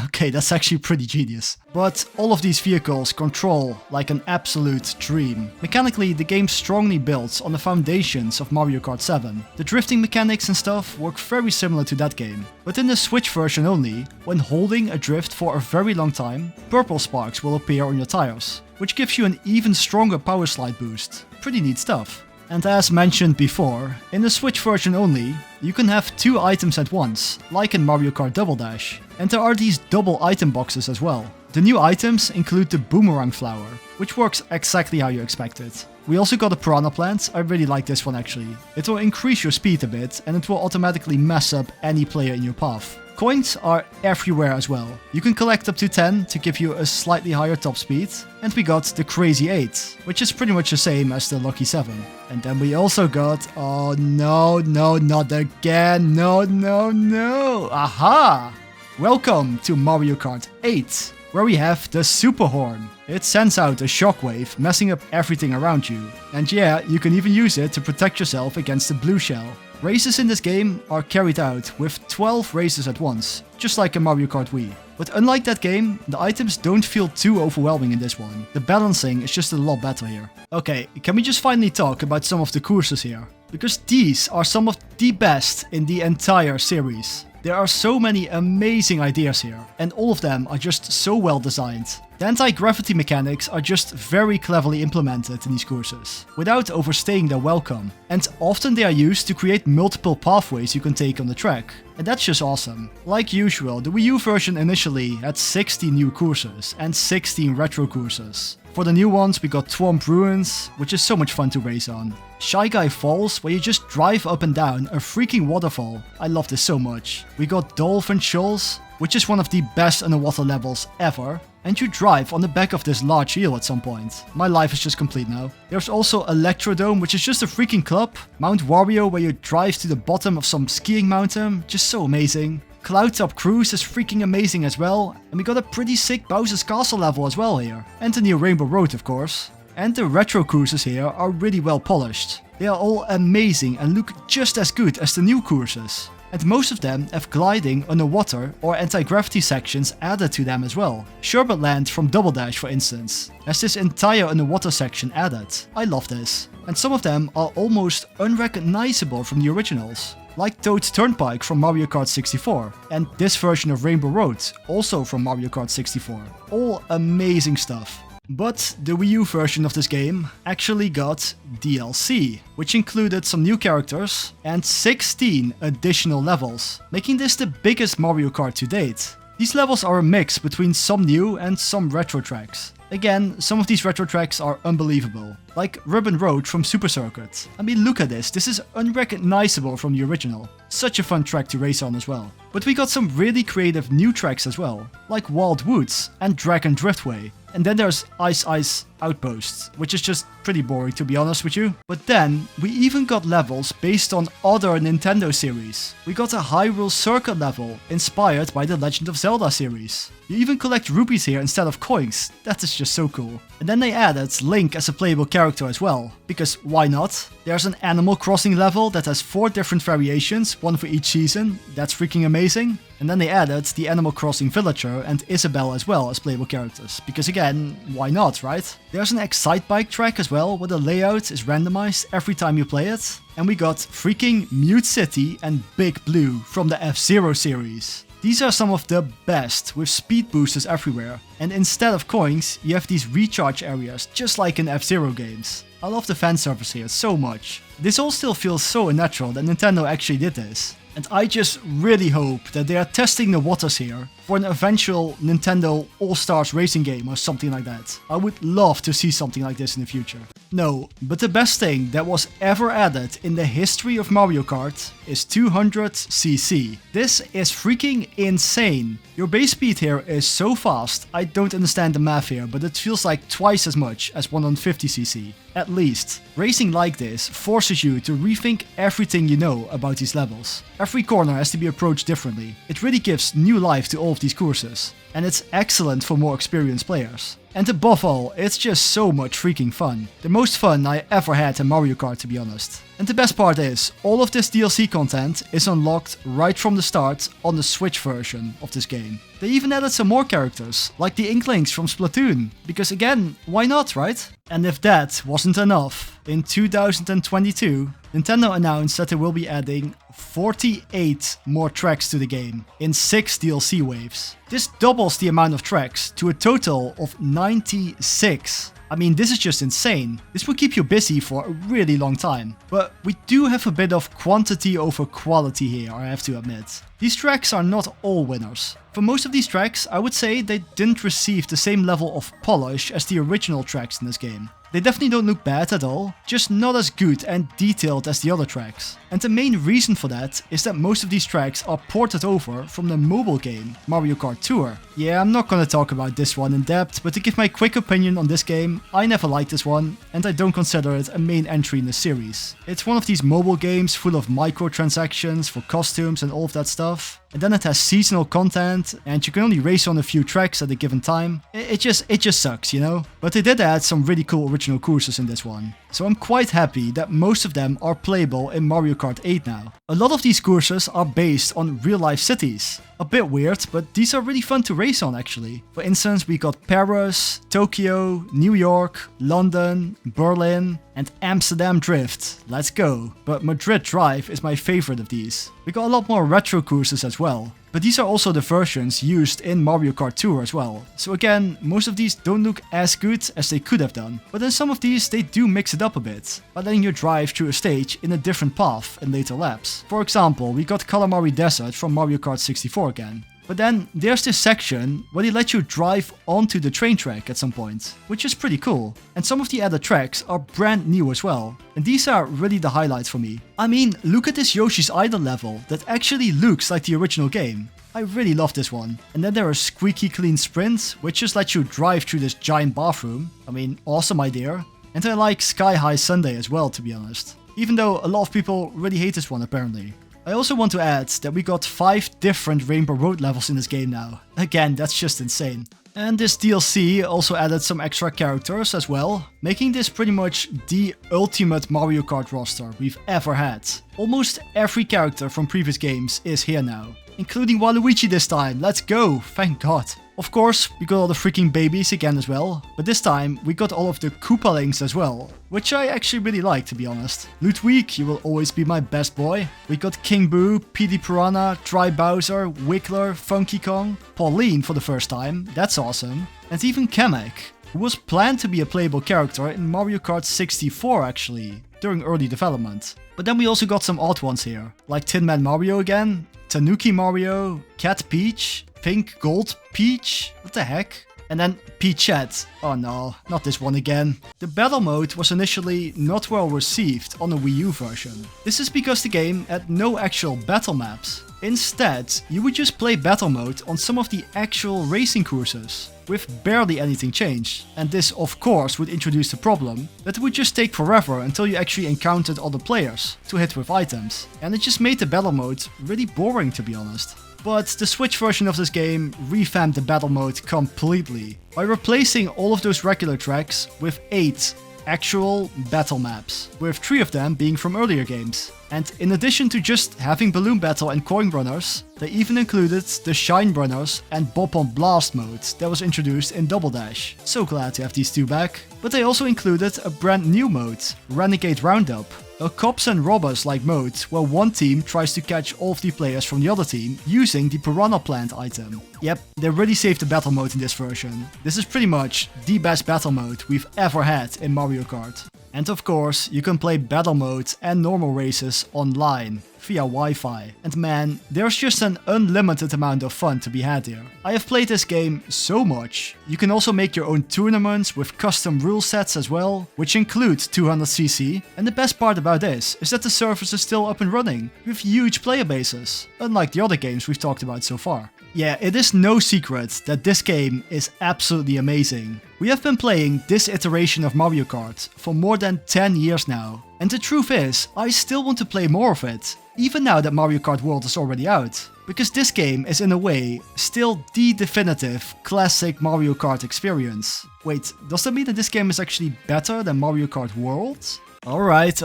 Okay, that's actually pretty genius. But all of these vehicles control like an absolute dream. Mechanically, the game strongly builds on the foundations of Mario Kart 7. The drifting mechanics and stuff work very similar to that game. But in the Switch version only, when holding a drift for a very long time, purple sparks will appear on your tires, which gives you an even stronger power slide boost. Pretty neat stuff. And as mentioned before, in the Switch version only, you can have 2 items at once, like in Mario Kart Double Dash. And there are these double item boxes as well. The new items include the Boomerang Flower, which works exactly how you expected. We also got a Piranha Plant. I really like this one actually. It will increase your speed a bit, and it will automatically mess up any player in your path. Coins are everywhere as well. You can collect up to 10 to give you a slightly higher top speed. And we got the Crazy 8, which is pretty much the same as the Lucky 7. And then we also got... Oh no, not again. No. Aha! Welcome to Mario Kart 8, where we have the Super Horn. It sends out a shockwave, messing up everything around you. And yeah, you can even use it to protect yourself against the blue shell. Races in this game are carried out with 12 races at once, just like in Mario Kart Wii. But unlike that game, the items don't feel too overwhelming in this one. The balancing is just a lot better here. Okay, can we just finally talk about some of the courses here? Because these are some of the best in the entire series. There are so many amazing ideas here, and all of them are just so well designed. The anti-gravity mechanics are just very cleverly implemented in these courses, without overstaying their welcome. And often they are used to create multiple pathways you can take on the track. And that's just awesome. Like usual, the Wii U version initially had 16 new courses and 16 retro courses. For the new ones, we got Twomp Ruins, which is so much fun to race on. Shy Guy Falls, where you just drive up and down a freaking waterfall. I love this so much. We got Dolphin Shoals, which is one of the best underwater levels ever. And you drive on the back of this large eel at some point. My life is just complete now. There's also Electrodome, which is just a freaking club. Mount Wario, where you drive to the bottom of some skiing mountain. Just so amazing. Cloud Top Cruise is freaking amazing as well, and we got a pretty sick Bowser's Castle level as well here. And the new Rainbow Road, of course. And the retro courses here are really well polished. They are all amazing and look just as good as the new courses. And most of them have gliding, underwater or anti-gravity sections added to them as well. Sherbet Land from Double Dash, for instance, has this entire underwater section added. I love this. And some of them are almost unrecognizable from the originals. Like Toad's Turnpike from Mario Kart 64, and this version of Rainbow Road, also from Mario Kart 64. All amazing stuff. But the Wii U version of this game actually got DLC, which included some new characters and 16 additional levels, making this the biggest Mario Kart to date. These levels are a mix between some new and some retro tracks. Again, some of these retro tracks are unbelievable, like Ribbon Road from Super Circuit. I mean, look at this is unrecognizable from the original. Such a fun track to race on as well. But we got some really creative new tracks as well, like Wild Woods and Dragon Driftway. And then there's Ice Ice Outposts, which is just pretty boring to be honest with you. But then, we even got levels based on other Nintendo series. We got a Hyrule Circuit level, inspired by the Legend of Zelda series. You even collect rupees here instead of coins. That is just so cool. And then they added Link as a playable character as well, because why not? There's an Animal Crossing level that has 4 different variations, one for each season. That's freaking amazing. And then they added the Animal Crossing Villager and Isabelle as well as playable characters, because again, why not, right? There's an Excitebike track as well, where the layout is randomized every time you play it. And we got freaking Mute City and Big Blue from the F-Zero series. These are some of the best, with speed boosters everywhere. And instead of coins, you have these recharge areas, just like in F-Zero games. I love the fan service here so much. This all still feels so unnatural that Nintendo actually did this. And I just really hope that they are testing the waters here for an eventual Nintendo All-Stars racing game or something like that. I would love to see something like this in the future. No, but the best thing that was ever added in the history of Mario Kart is 200cc. This is freaking insane. Your base speed here is so fast, I don't understand the math here, but it feels like twice as much as 150cc. At least. Racing like this forces you to rethink everything you know about these levels. Every corner has to be approached differently. It really gives new life to all of these courses. And it's excellent for more experienced players. And above all, it's just so much freaking fun. The most fun I ever had in Mario Kart, to be honest. And the best part is, all of this DLC content is unlocked right from the start on the Switch version of this game. They even added some more characters, like the Inklings from Splatoon. Because again, why not, right? And if that wasn't enough, in 2022, Nintendo announced that they will be adding 48 more tracks to the game in 6 DLC waves. This doubles the amount of tracks to a total of 96. I mean, this is just insane. This will keep you busy for a really long time. But we do have a bit of quantity over quality here, I have to admit. These tracks are not all winners. For most of these tracks, I would say they didn't receive the same level of polish as the original tracks in this game. They definitely don't look bad at all, just not as good and detailed as the other tracks. And the main reason for that is that most of these tracks are ported over from the mobile game Mario Kart Tour. Yeah, I'm not gonna talk about this one in depth, but to give my quick opinion on this game, I never liked this one, and I don't consider it a main entry in the series. It's one of these mobile games full of microtransactions for costumes and all of that stuff. And then it has seasonal content, and you can only race on a few tracks at a given time. It just sucks, you know? But they did add some really cool original courses in this one. So I'm quite happy that most of them are playable in Mario Kart 8 now. A lot of these courses are based on real-life cities. A bit weird, but these are really fun to race on actually. For instance, we got Paris, Tokyo, New York, London, Berlin, and Amsterdam Drift. Let's go. But Madrid Drive is my favorite of these. We got a lot more retro courses as well. But these are also the versions used in Mario Kart Tour as well. So again, most of these don't look as good as they could have done. But in some of these, they do mix it up a bit, by letting you drive through a stage in a different path in later laps. For example, we got Calamari Desert from Mario Kart 64 again. But then there's this section where they let you drive onto the train track at some point, which is pretty cool. And some of the added tracks are brand new as well. And these are really the highlights for me. I mean, look at this Yoshi's Island level that actually looks like the original game. I really love this one. And then there are Squeaky Clean Sprints, which just lets you drive through this giant bathroom. I mean, awesome idea. And I like Sky High Sunday as well, to be honest. Even though a lot of people really hate this one apparently. I also want to add that we got 5 different Rainbow Road levels in this game now. Again, that's just insane. And this DLC also added some extra characters as well, making this pretty much the ultimate Mario Kart roster we've ever had. Almost every character from previous games is here now, including Waluigi this time. Let's go, thank God. Of course, we got all the freaking babies again as well, but this time we got all of the Koopa Links as well, which I actually really like, to be honest. Ludwig, you will always be my best boy. We got King Boo, Petey Piranha, Dry Bowser, Wiggler, Funky Kong, Pauline for the first time, that's awesome, and even Kamek, who was planned to be a playable character in Mario Kart 64 actually, during early development. But then we also got some odd ones here, like Tin Man Mario again, Tanuki Mario, Cat Peach, Pink Gold Peach, what the heck? And then Peachette. Oh no, not this one again. The battle mode was initially not well received on the Wii U version. This is because the game had no actual battle maps. Instead, you would just play battle mode on some of the actual racing courses, with barely anything changed. And this of course would introduce the problem that it would just take forever until you actually encountered other players to hit with items. And it just made the battle mode really boring, to be honest. But the Switch version of this game revamped the battle mode completely by replacing all of those regular tracks with 8 actual battle maps, with 3 of them being from earlier games. And in addition to just having Balloon Battle and Coin Runners, they even included the Shine Runners and Bop on Blast mode that was introduced in Double Dash. So glad to have these 2 back. But they also included a brand new mode, Renegade Roundup, a cops and robbers like mode where one team tries to catch all of the players from the other team using the Piranha Plant item. Yep, they really saved the battle mode in this version. This is pretty much the best battle mode we've ever had in Mario Kart. And of course, you can play battle mode and normal races online via Wi-Fi. And man, there's just an unlimited amount of fun to be had here. I have played this game so much. You can also make your own tournaments with custom rule sets as well, which include 200cc. And the best part about this is that the servers is still up and running, with huge player bases, unlike the other games we've talked about so far. Yeah, it is no secret that this game is absolutely amazing. We have been playing this iteration of Mario Kart for more than 10 years now. And the truth is, I still want to play more of it, even now that Mario Kart World is already out. Because this game is in a way still the definitive classic Mario Kart experience. Wait, does that mean that this game is actually better than Mario Kart World? Alright,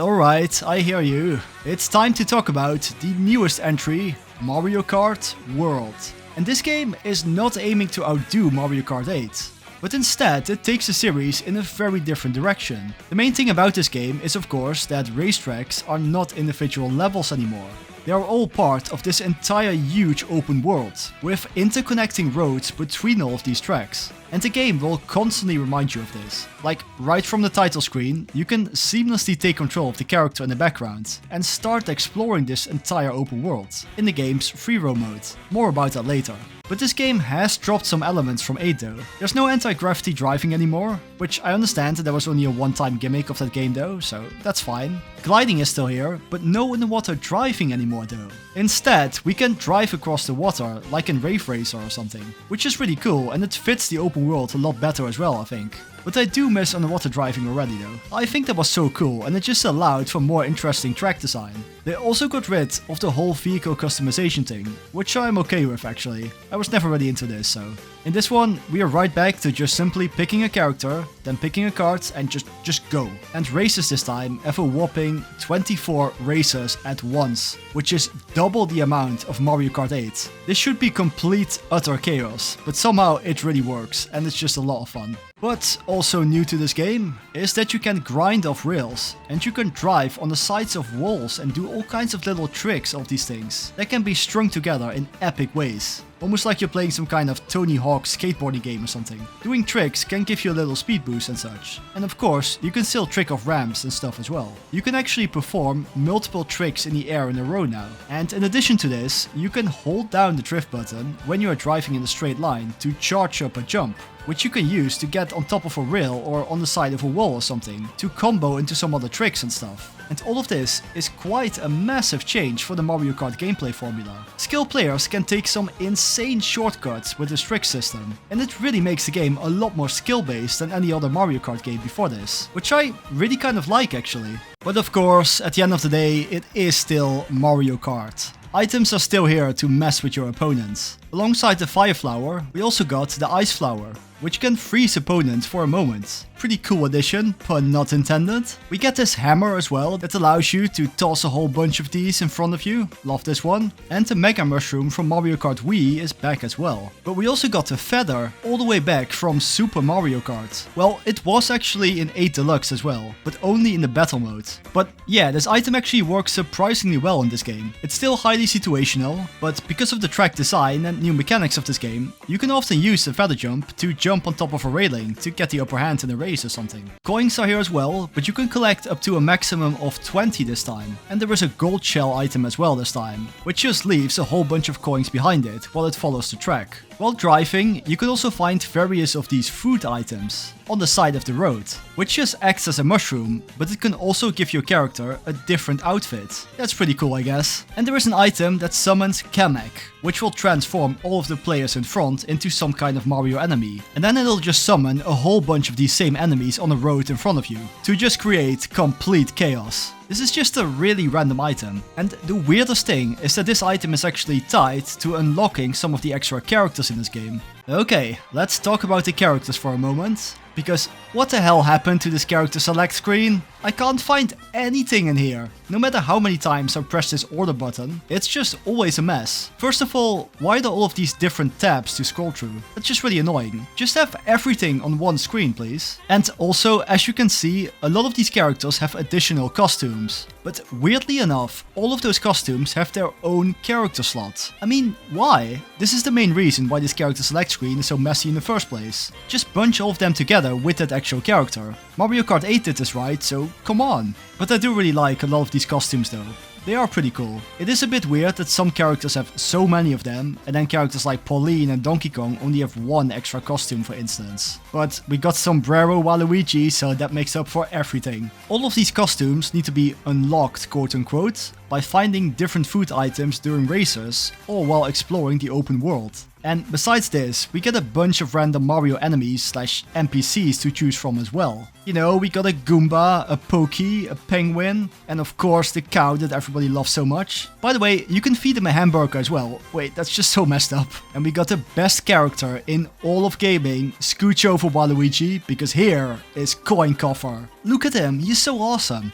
I hear you. It's time to talk about the newest entry, Mario Kart World. And this game is not aiming to outdo Mario Kart 8, but instead it takes the series in a very different direction. The main thing about this game is of course that racetracks are not individual levels anymore. They are all part of this entire huge open world, with interconnecting roads between all of these tracks. And the game will constantly remind you of this. Like right from the title screen, you can seamlessly take control of the character in the background and start exploring this entire open world in the game's free roam mode. More about that later. But this game has dropped some elements from 8 though. There's no anti-gravity driving anymore, which I understand that was only a one-time gimmick of that game though, so that's fine. Gliding is still here, but no underwater driving anymore though. Instead, we can drive across the water like in Wave Racer or something, which is really cool and it fits the open world a lot better as well, I think. But I do miss underwater driving already though. I think that was so cool and it just allowed for more interesting track design. They also got rid of the whole vehicle customization thing, which I'm okay with actually. I was never really into this, so. In this one, we are right back to just simply picking a character, then picking a card and just go. And races this time have a whopping 24 races at once, which is double the amount of Mario Kart 8. This should be complete utter chaos, but somehow it really works and it's just a lot of fun. But also new to this game is that you can grind off rails and you can drive on the sides of walls and do all kinds of little tricks of these things that can be strung together in epic ways. Almost like you're playing some kind of Tony Hawk skateboarding game or something. Doing tricks can give you a little speed boost and such. And of course, you can still trick off ramps and stuff as well. You can actually perform multiple tricks in the air in a row now. And in addition to this, you can hold down the drift button when you are driving in a straight line to charge up a jump, which you can use to get on top of a rail or on the side of a wall or something, to combo into some other tricks and stuff. And all of this is quite a massive change for the Mario Kart gameplay formula. Skilled players can take some insane insane shortcuts with this trick system, and it really makes the game a lot more skill based than any other Mario Kart game before this, which I really kind of like actually. But of course, at the end of the day, it is still Mario Kart. Items are still here to mess with your opponents. Alongside the Fire Flower, we also got the Ice Flower, which can freeze opponents for a moment. Pretty cool addition, pun not intended. We get this hammer as well that allows you to toss a whole bunch of these in front of you. Love this one. And the Mega Mushroom from Mario Kart Wii is back as well. But we also got the feather all the way back from Super Mario Kart. Well, it was actually in 8 Deluxe as well, but only in the battle mode. But yeah, this item actually works surprisingly well in this game. It's still highly situational, but because of the track design and new mechanics of this game, you can often use the feather jump to jump on top of a railing to get the upper hand in a race or something. Coins are here as well, but you can collect up to a maximum of 20 this time. And there is a gold shell item as well this time, which just leaves a whole bunch of coins behind it while it follows the track. While driving, you can also find various of these food items on the side of the road, which just acts as a mushroom, but it can also give your character a different outfit. That's pretty cool, I guess. And there is an item that summons Kamek, which will transform all of the players in front into some kind of Mario enemy. And then it'll just summon a whole bunch of these same enemies on the road in front of you to just create complete chaos. This is just a really random item, and the weirdest thing is that this item is actually tied to unlocking some of the extra characters in this game. Okay, let's talk about the characters for a moment, because what the hell happened to this character select screen? I can't find anything in here. No matter how many times I press this order button, it's just always a mess. First of all, why are there all of these different tabs to scroll through? That's just really annoying. Just have everything on one screen, please. And also, as you can see, a lot of these characters have additional costumes. But weirdly enough, all of those costumes have their own character slot. I mean, why? This is the main reason why this character select screen is so messy in the first place. Just bunch all of them together with that actual character. Mario Kart 8 did this right, so come on. But I do really like a lot of these costumes though. They are pretty cool. It is a bit weird that some characters have so many of them, and then characters like Pauline and Donkey Kong only have one extra costume, for instance. But we got Sombrero Waluigi, so that makes up for everything. All of these costumes need to be unlocked, quote unquote, by finding different food items during races or while exploring the open world. And besides this, we get a bunch of random Mario enemies slash NPCs to choose from as well. You know, we got a Goomba, a Pokey, a Penguin, and of course the cow that everybody loves so much. By the way, you can feed him a hamburger as well. Wait, that's just so messed up. And we got the best character in all of gaming, Scooch Over Waluigi, because here is Coin Coffer. Look at him, he's so awesome.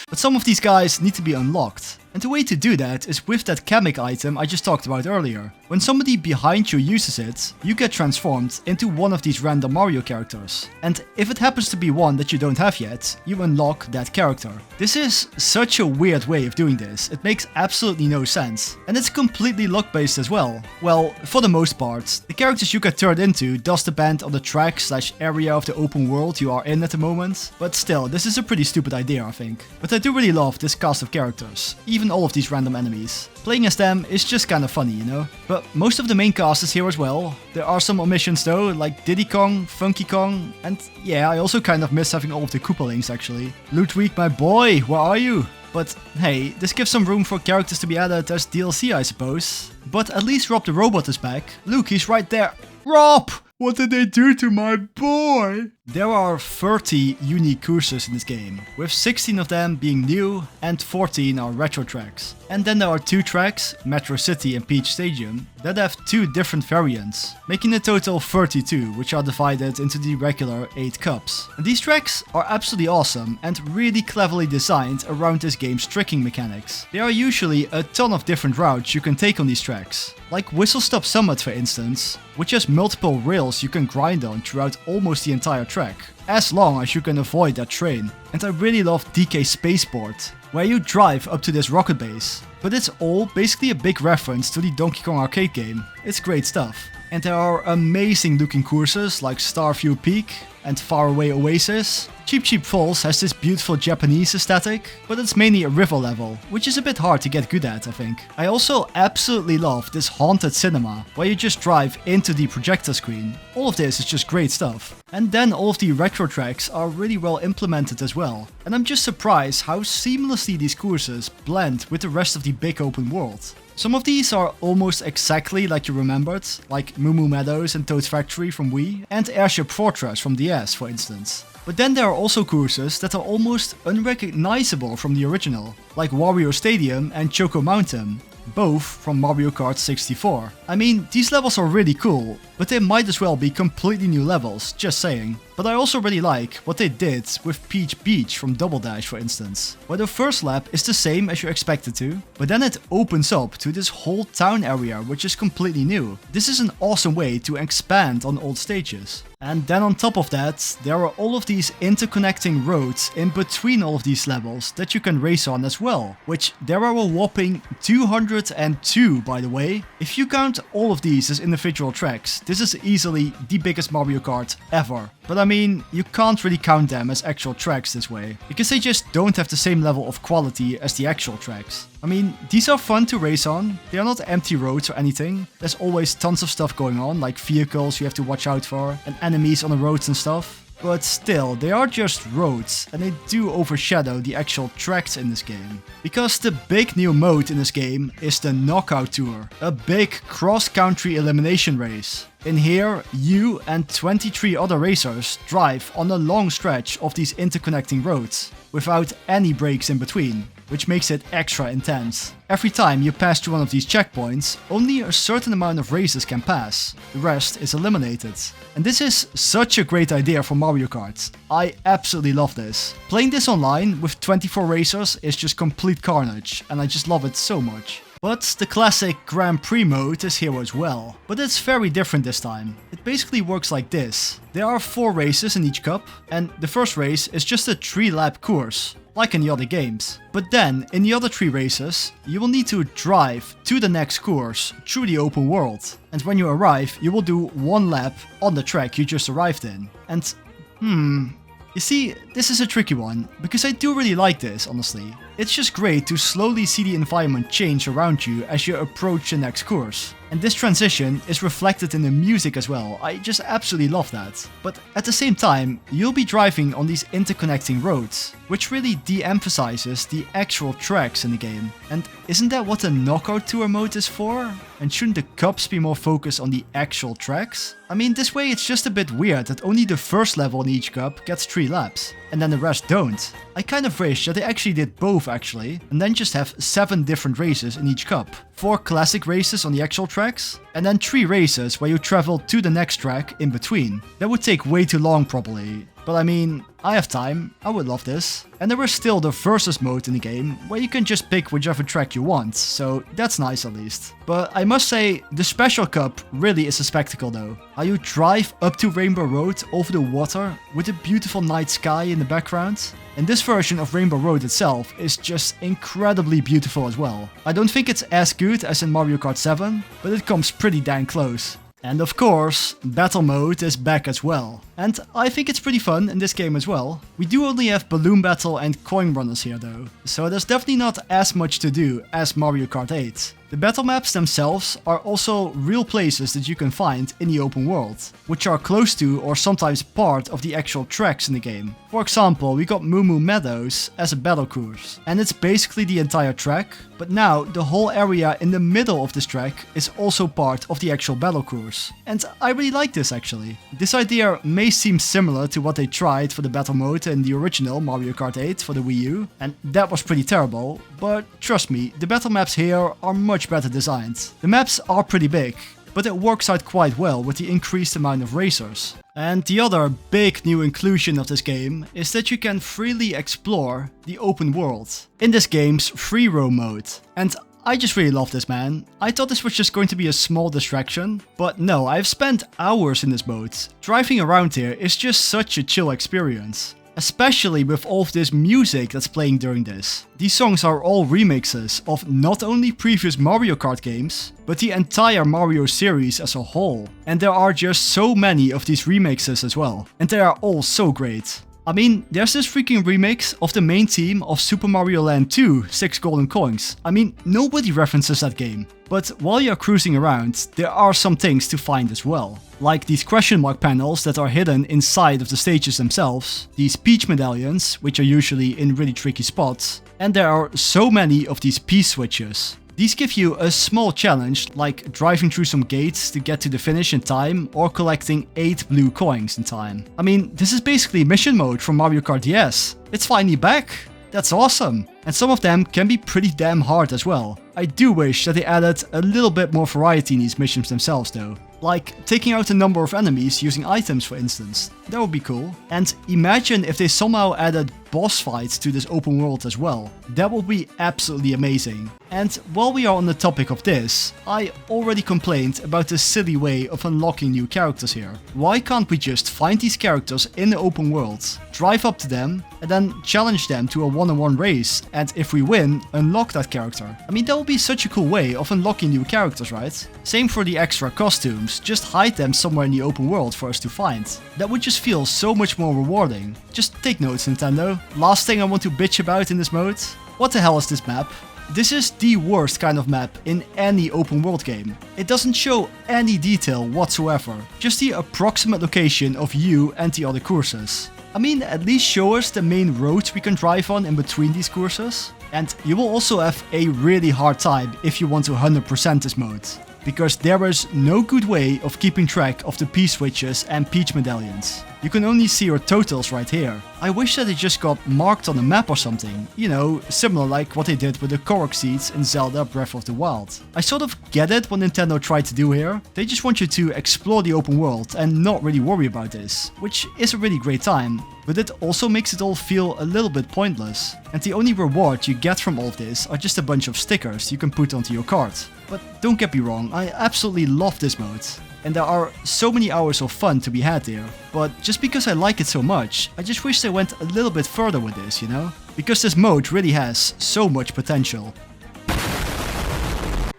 But some of these guys need to be unlocked. And the way to do that is with that Kamek item I just talked about earlier. When somebody behind you uses it, you get transformed into one of these random Mario characters. And if it happens to be one that you don't have yet, you unlock that character. This is such a weird way of doing this. It makes absolutely no sense. And it's completely luck based as well. Well, for the most part, the characters you get turned into does depend on the track slash area of the open world you are in at the moment. But still, this is a pretty stupid idea, I think. But I do really love this cast of characters. Even all of these random enemies. Playing as them is just kind of funny, you know? But most of the main cast is here as well. There are some omissions though, like Diddy Kong, Funky Kong, and yeah, I also kind of miss having all of the Koopa Links actually. Ludwig, my boy, where are you? But hey, this gives some room for characters to be added as DLC, I suppose. But at least Rob the Robot is back. Look, he's right there. Rob! What did they do to my boy? There are 30 unique courses in this game, with 16 of them being new and 14 are retro tracks. And then there are 2 tracks, Metro City and Peach Stadium, that have 2 different variants, making a total 32, which are divided into the regular 8 cups. And these tracks are absolutely awesome and really cleverly designed around this game's tricking mechanics. There are usually a ton of different routes you can take on these tracks, like Whistle Stop Summit for instance, which has multiple rails you can grind on throughout almost the entire track, as long as you can avoid that train. And I really love DK Spaceport, where you drive up to this rocket base, but it's all basically a big reference to the Donkey Kong arcade game. It's great stuff. And there are amazing looking courses like Starview Peak and Faraway Oasis. Cheep Cheep Falls has this beautiful Japanese aesthetic, but it's mainly a river level, which is a bit hard to get good at, I think. I also absolutely love this haunted cinema, where you just drive into the projector screen. All of this is just great stuff. And then all of the retro tracks are really well implemented as well. And I'm just surprised how seamlessly these courses blend with the rest of the big open world. Some of these are almost exactly like you remembered, like Moo Moo Meadows and Toad's Factory from Wii, and Airship Fortress from DS, for instance. But then there are also courses that are almost unrecognizable from the original, like Wario Stadium and Choco Mountain, both from Mario Kart 64. I mean, these levels are really cool, but they might as well be completely new levels, just saying. But I also really like what they did with Peach Beach from Double Dash, for instance, where the first lap is the same as you expect it to, but then it opens up to this whole town area which is completely new. This is an awesome way to expand on old stages. And then on top of that, there are all of these interconnecting roads in between all of these levels that you can race on as well, which there are a whopping 202 by the way. If you count all of these as individual tracks, this is easily the biggest Mario Kart ever. But I mean, you can't really count them as actual tracks this way, because they just don't have the same level of quality as the actual tracks. I mean, these are fun to race on, they are not empty roads or anything. There's always tons of stuff going on, like vehicles you have to watch out for, and enemies on the roads and stuff. But still, they are just roads, and they do overshadow the actual tracks in this game. Because the big new mode in this game is the Knockout Tour, a big cross-country elimination race. In here, you and 23 other racers drive on a long stretch of these interconnecting roads, without any breaks in between, which makes it extra intense. Every time you pass through one of these checkpoints, only a certain amount of races can pass, the rest is eliminated. And this is such a great idea for Mario Kart. I absolutely love this. Playing this online with 24 racers is just complete carnage, and I just love it so much. But the classic Grand Prix mode is here as well, but it's very different this time. It basically works like this. There are 4 races in each cup, and the first race is just a 3-lap course, like in the other games. But then, in the other 3 races, you will need to drive to the next course through the open world. And when you arrive, you will do 1 lap on the track you just arrived in. And, you see, this is a tricky one, because I do really like this, honestly. It's just great to slowly see the environment change around you as you approach the next course. And this transition is reflected in the music as well, I just absolutely love that. But at the same time, you'll be driving on these interconnecting roads, which really de-emphasizes the actual tracks in the game. And isn't that what the Knockout Tour mode is for? And shouldn't the cups be more focused on the actual tracks? I mean, this way it's just a bit weird that only the first level in each cup gets 3 laps, and then the rest don't. I kind of wish that they actually did both actually, and then just have 7 different races in each cup. 4 classic races on the actual tracks, and then 3 races where you travel to the next track in between. That would take way too long probably. But I mean, I have time, I would love this. And there is still the versus mode in the game, where you can just pick whichever track you want, so that's nice at least. But I must say, the Special Cup really is a spectacle though. How you drive up to Rainbow Road over the water, with a beautiful night sky in the background. And this version of Rainbow Road itself is just incredibly beautiful as well. I don't think it's as good as in Mario Kart 7, but it comes pretty dang close. And of course, Battle Mode is back as well. And I think it's pretty fun in this game as well. We do only have Balloon Battle and Coin Runners here though, so there's definitely not as much to do as Mario Kart 8. The battle maps themselves are also real places that you can find in the open world, which are close to or sometimes part of the actual tracks in the game. For example, we got Moo Moo Meadows as a battle course, and it's basically the entire track, but now the whole area in the middle of this track is also part of the actual battle course. And I really like this actually. This idea may seem similar to what they tried for the battle mode in the original Mario Kart 8 for the Wii U, and that was pretty terrible, but trust me, the battle maps here are much better designed. The maps are pretty big, but it works out quite well with the increased amount of racers. And the other big new inclusion of this game is that you can freely explore the open world in this game's free roam mode. And I just really love this, man. I thought this was just going to be a small distraction, but no, I've spent hours in this mode. Driving around here is just such a chill experience. Especially with all of this music that's playing during this. These songs are all remixes of not only previous Mario Kart games, but the entire Mario series as a whole. And there are just so many of these remixes as well. And they are all so great. I mean, there's this freaking remix of the main theme of Super Mario Land 2, 6 Golden Coins. I mean, nobody references that game. But while you're cruising around, there are some things to find as well. Like these question mark panels that are hidden inside of the stages themselves, these Peach medallions, which are usually in really tricky spots, and there are so many of these P switches. These give you a small challenge, like driving through some gates to get to the finish in time or collecting 8 blue coins in time. I mean, this is basically mission mode from Mario Kart DS. It's finally back! That's awesome! And some of them can be pretty damn hard as well. I do wish that they added a little bit more variety in these missions themselves though. Like taking out a number of enemies using items for instance. That would be cool. And imagine if they somehow added boss fights to this open world as well. That would be absolutely amazing. And while we are on the topic of this, I already complained about the silly way of unlocking new characters here. Why can't we just find these characters in the open world, drive up to them, and then challenge them to a one-on-one race, and if we win, unlock that character? I mean, that would be such a cool way of unlocking new characters, right? Same for the extra costumes, just hide them somewhere in the open world for us to find. That would just feel so much more rewarding. Just take notes, Nintendo. Last thing I want to bitch about in this mode. What the hell is this map? This is the worst kind of map in any open world game. It doesn't show any detail whatsoever, just the approximate location of you and the other courses. I mean, at least show us the main roads we can drive on in between these courses. And you will also have a really hard time if you want to 100% this mode, because there is no good way of keeping track of the P-switches and Peach medallions. You can only see your totals right here. I wish that it just got marked on the map or something, you know, similar like what they did with the Korok seeds in Zelda Breath of the Wild. I sort of get it what Nintendo tried to do here. They just want you to explore the open world and not really worry about this, which is a really great time, but it also makes it all feel a little bit pointless. And the only reward you get from all of this are just a bunch of stickers you can put onto your cart. But don't get me wrong, I absolutely love this mode. And there are so many hours of fun to be had here. But just because I like it so much, I just wish they went a little bit further with this, you know? Because this mode really has so much potential.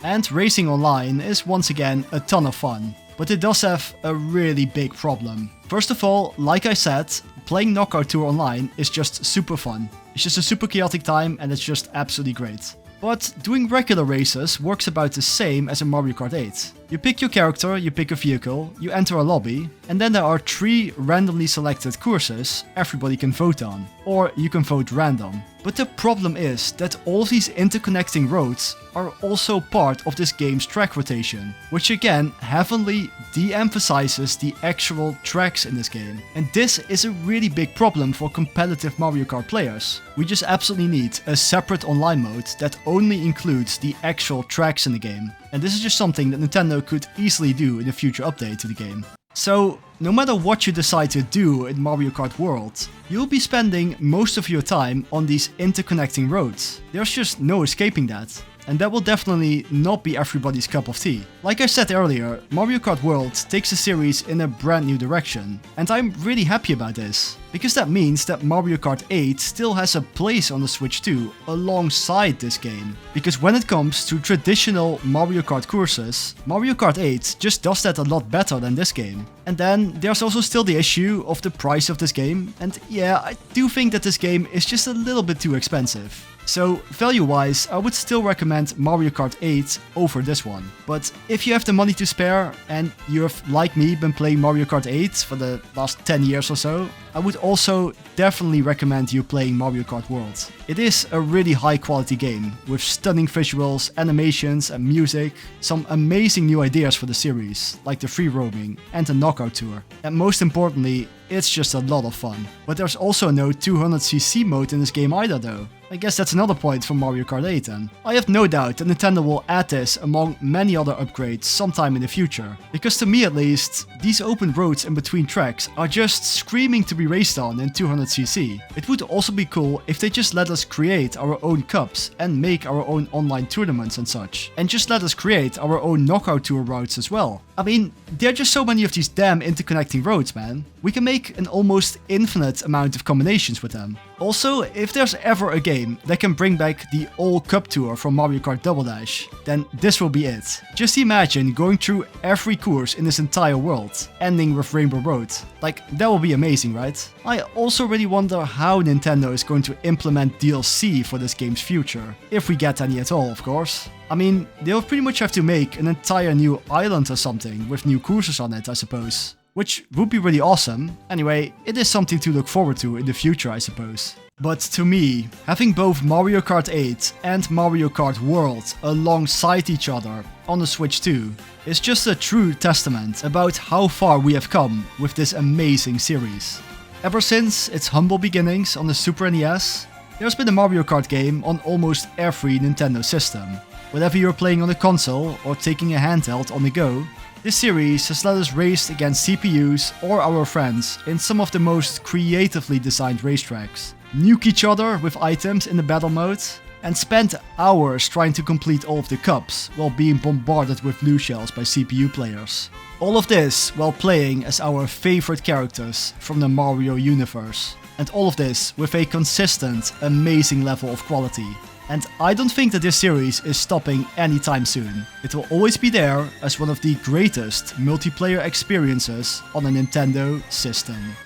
And racing online is once again a ton of fun. But it does have a really big problem. First of all, like I said, playing Knockout Tour online is just super fun. It's just a super chaotic time and it's just absolutely great. But doing regular races works about the same as in Mario Kart 8. You pick your character, you pick a vehicle, you enter a lobby, and then there are 3 randomly selected courses everybody can vote on. Or you can vote random. But the problem is that all of these interconnecting roads are also part of this game's track rotation, which again heavily de-emphasizes the actual tracks in this game. And this is a really big problem for competitive Mario Kart players. We just absolutely need a separate online mode that only includes the actual tracks in the game. And this is just something that Nintendo could easily do in a future update to the game. So, no matter what you decide to do in Mario Kart World, you'll be spending most of your time on these interconnecting roads. There's just no escaping that. And that will definitely not be everybody's cup of tea. Like I said earlier, Mario Kart World takes the series in a brand new direction, and I'm really happy about this. Because that means that Mario Kart 8 still has a place on the Switch 2 alongside this game. Because when it comes to traditional Mario Kart courses, Mario Kart 8 just does that a lot better than this game. And then there's also still the issue of the price of this game, and yeah, I do think that this game is just a little bit too expensive. So, value-wise, I would still recommend Mario Kart 8 over this one. But if you have the money to spare, and you have, like me, been playing Mario Kart 8 for the last 10 years or so, I would also definitely recommend you playing Mario Kart World. It is a really high quality game, with stunning visuals, animations and music, some amazing new ideas for the series, like the free roaming and the Knockout Tour. And most importantly, it's just a lot of fun. But there's also no 200cc mode in this game either though. I guess that's another point for Mario Kart 8 then. I have no doubt that Nintendo will add this among many other upgrades sometime in the future. Because to me at least, these open roads in between tracks are just screaming to be raced on in 200cc. It would also be cool if they just let us create our own cups and make our own online tournaments and such. And just let us create our own Knockout Tour routes as well. I mean, there are just so many of these damn interconnecting roads, man. We can make an almost infinite amount of combinations with them. Also, if there's ever a game that can bring back the old Cup Tour from Mario Kart Double Dash, then this will be it. Just imagine going through every course in this entire world, ending with Rainbow Road. Like, that will be amazing, right? I also really wonder how Nintendo is going to implement DLC for this game's future. If we get any at all, of course. I mean, they'll pretty much have to make an entire new island or something with new courses on it, I suppose. which would be really awesome. Anyway, it is something to look forward to in the future, I suppose. But to me, having both Mario Kart 8 and Mario Kart World alongside each other on the Switch 2 is just a true testament about how far we have come with this amazing series. Ever since its humble beginnings on the Super NES, there's been a Mario Kart game on almost every Nintendo system. Whether you're playing on a console or taking a handheld on the go, this series has let us race against CPUs or our friends in some of the most creatively designed racetracks, nuke each other with items in the battle mode, and spend hours trying to complete all of the cups while being bombarded with blue shells by CPU players. All of this while playing as our favorite characters from the Mario universe. And all of this with a consistent, amazing level of quality. And I don't think that this series is stopping anytime soon. It will always be there as one of the greatest multiplayer experiences on a Nintendo system.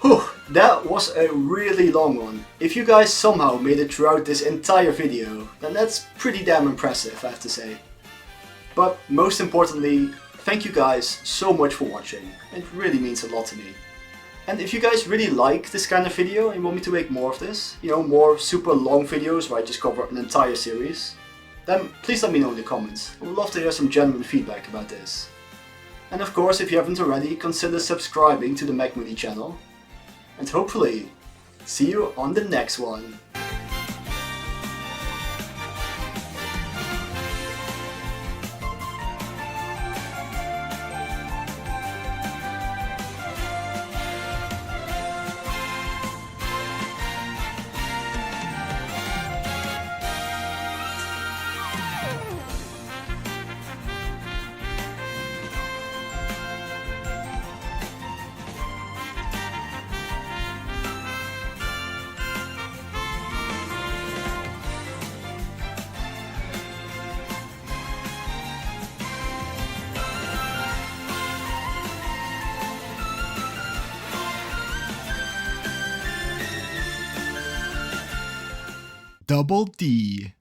Whew, that was a really long one. If you guys somehow made it throughout this entire video, then that's pretty damn impressive, I have to say. But most importantly, thank you guys so much for watching. It really means a lot to me. And if you guys really like this kind of video and want me to make more of this, more super long videos where I just cover an entire series, then please let me know in the comments. I would love to hear some genuine feedback about this. And of course, if you haven't already, consider subscribing to the Mc.Moody channel. And hopefully, see you on the next one. Double D.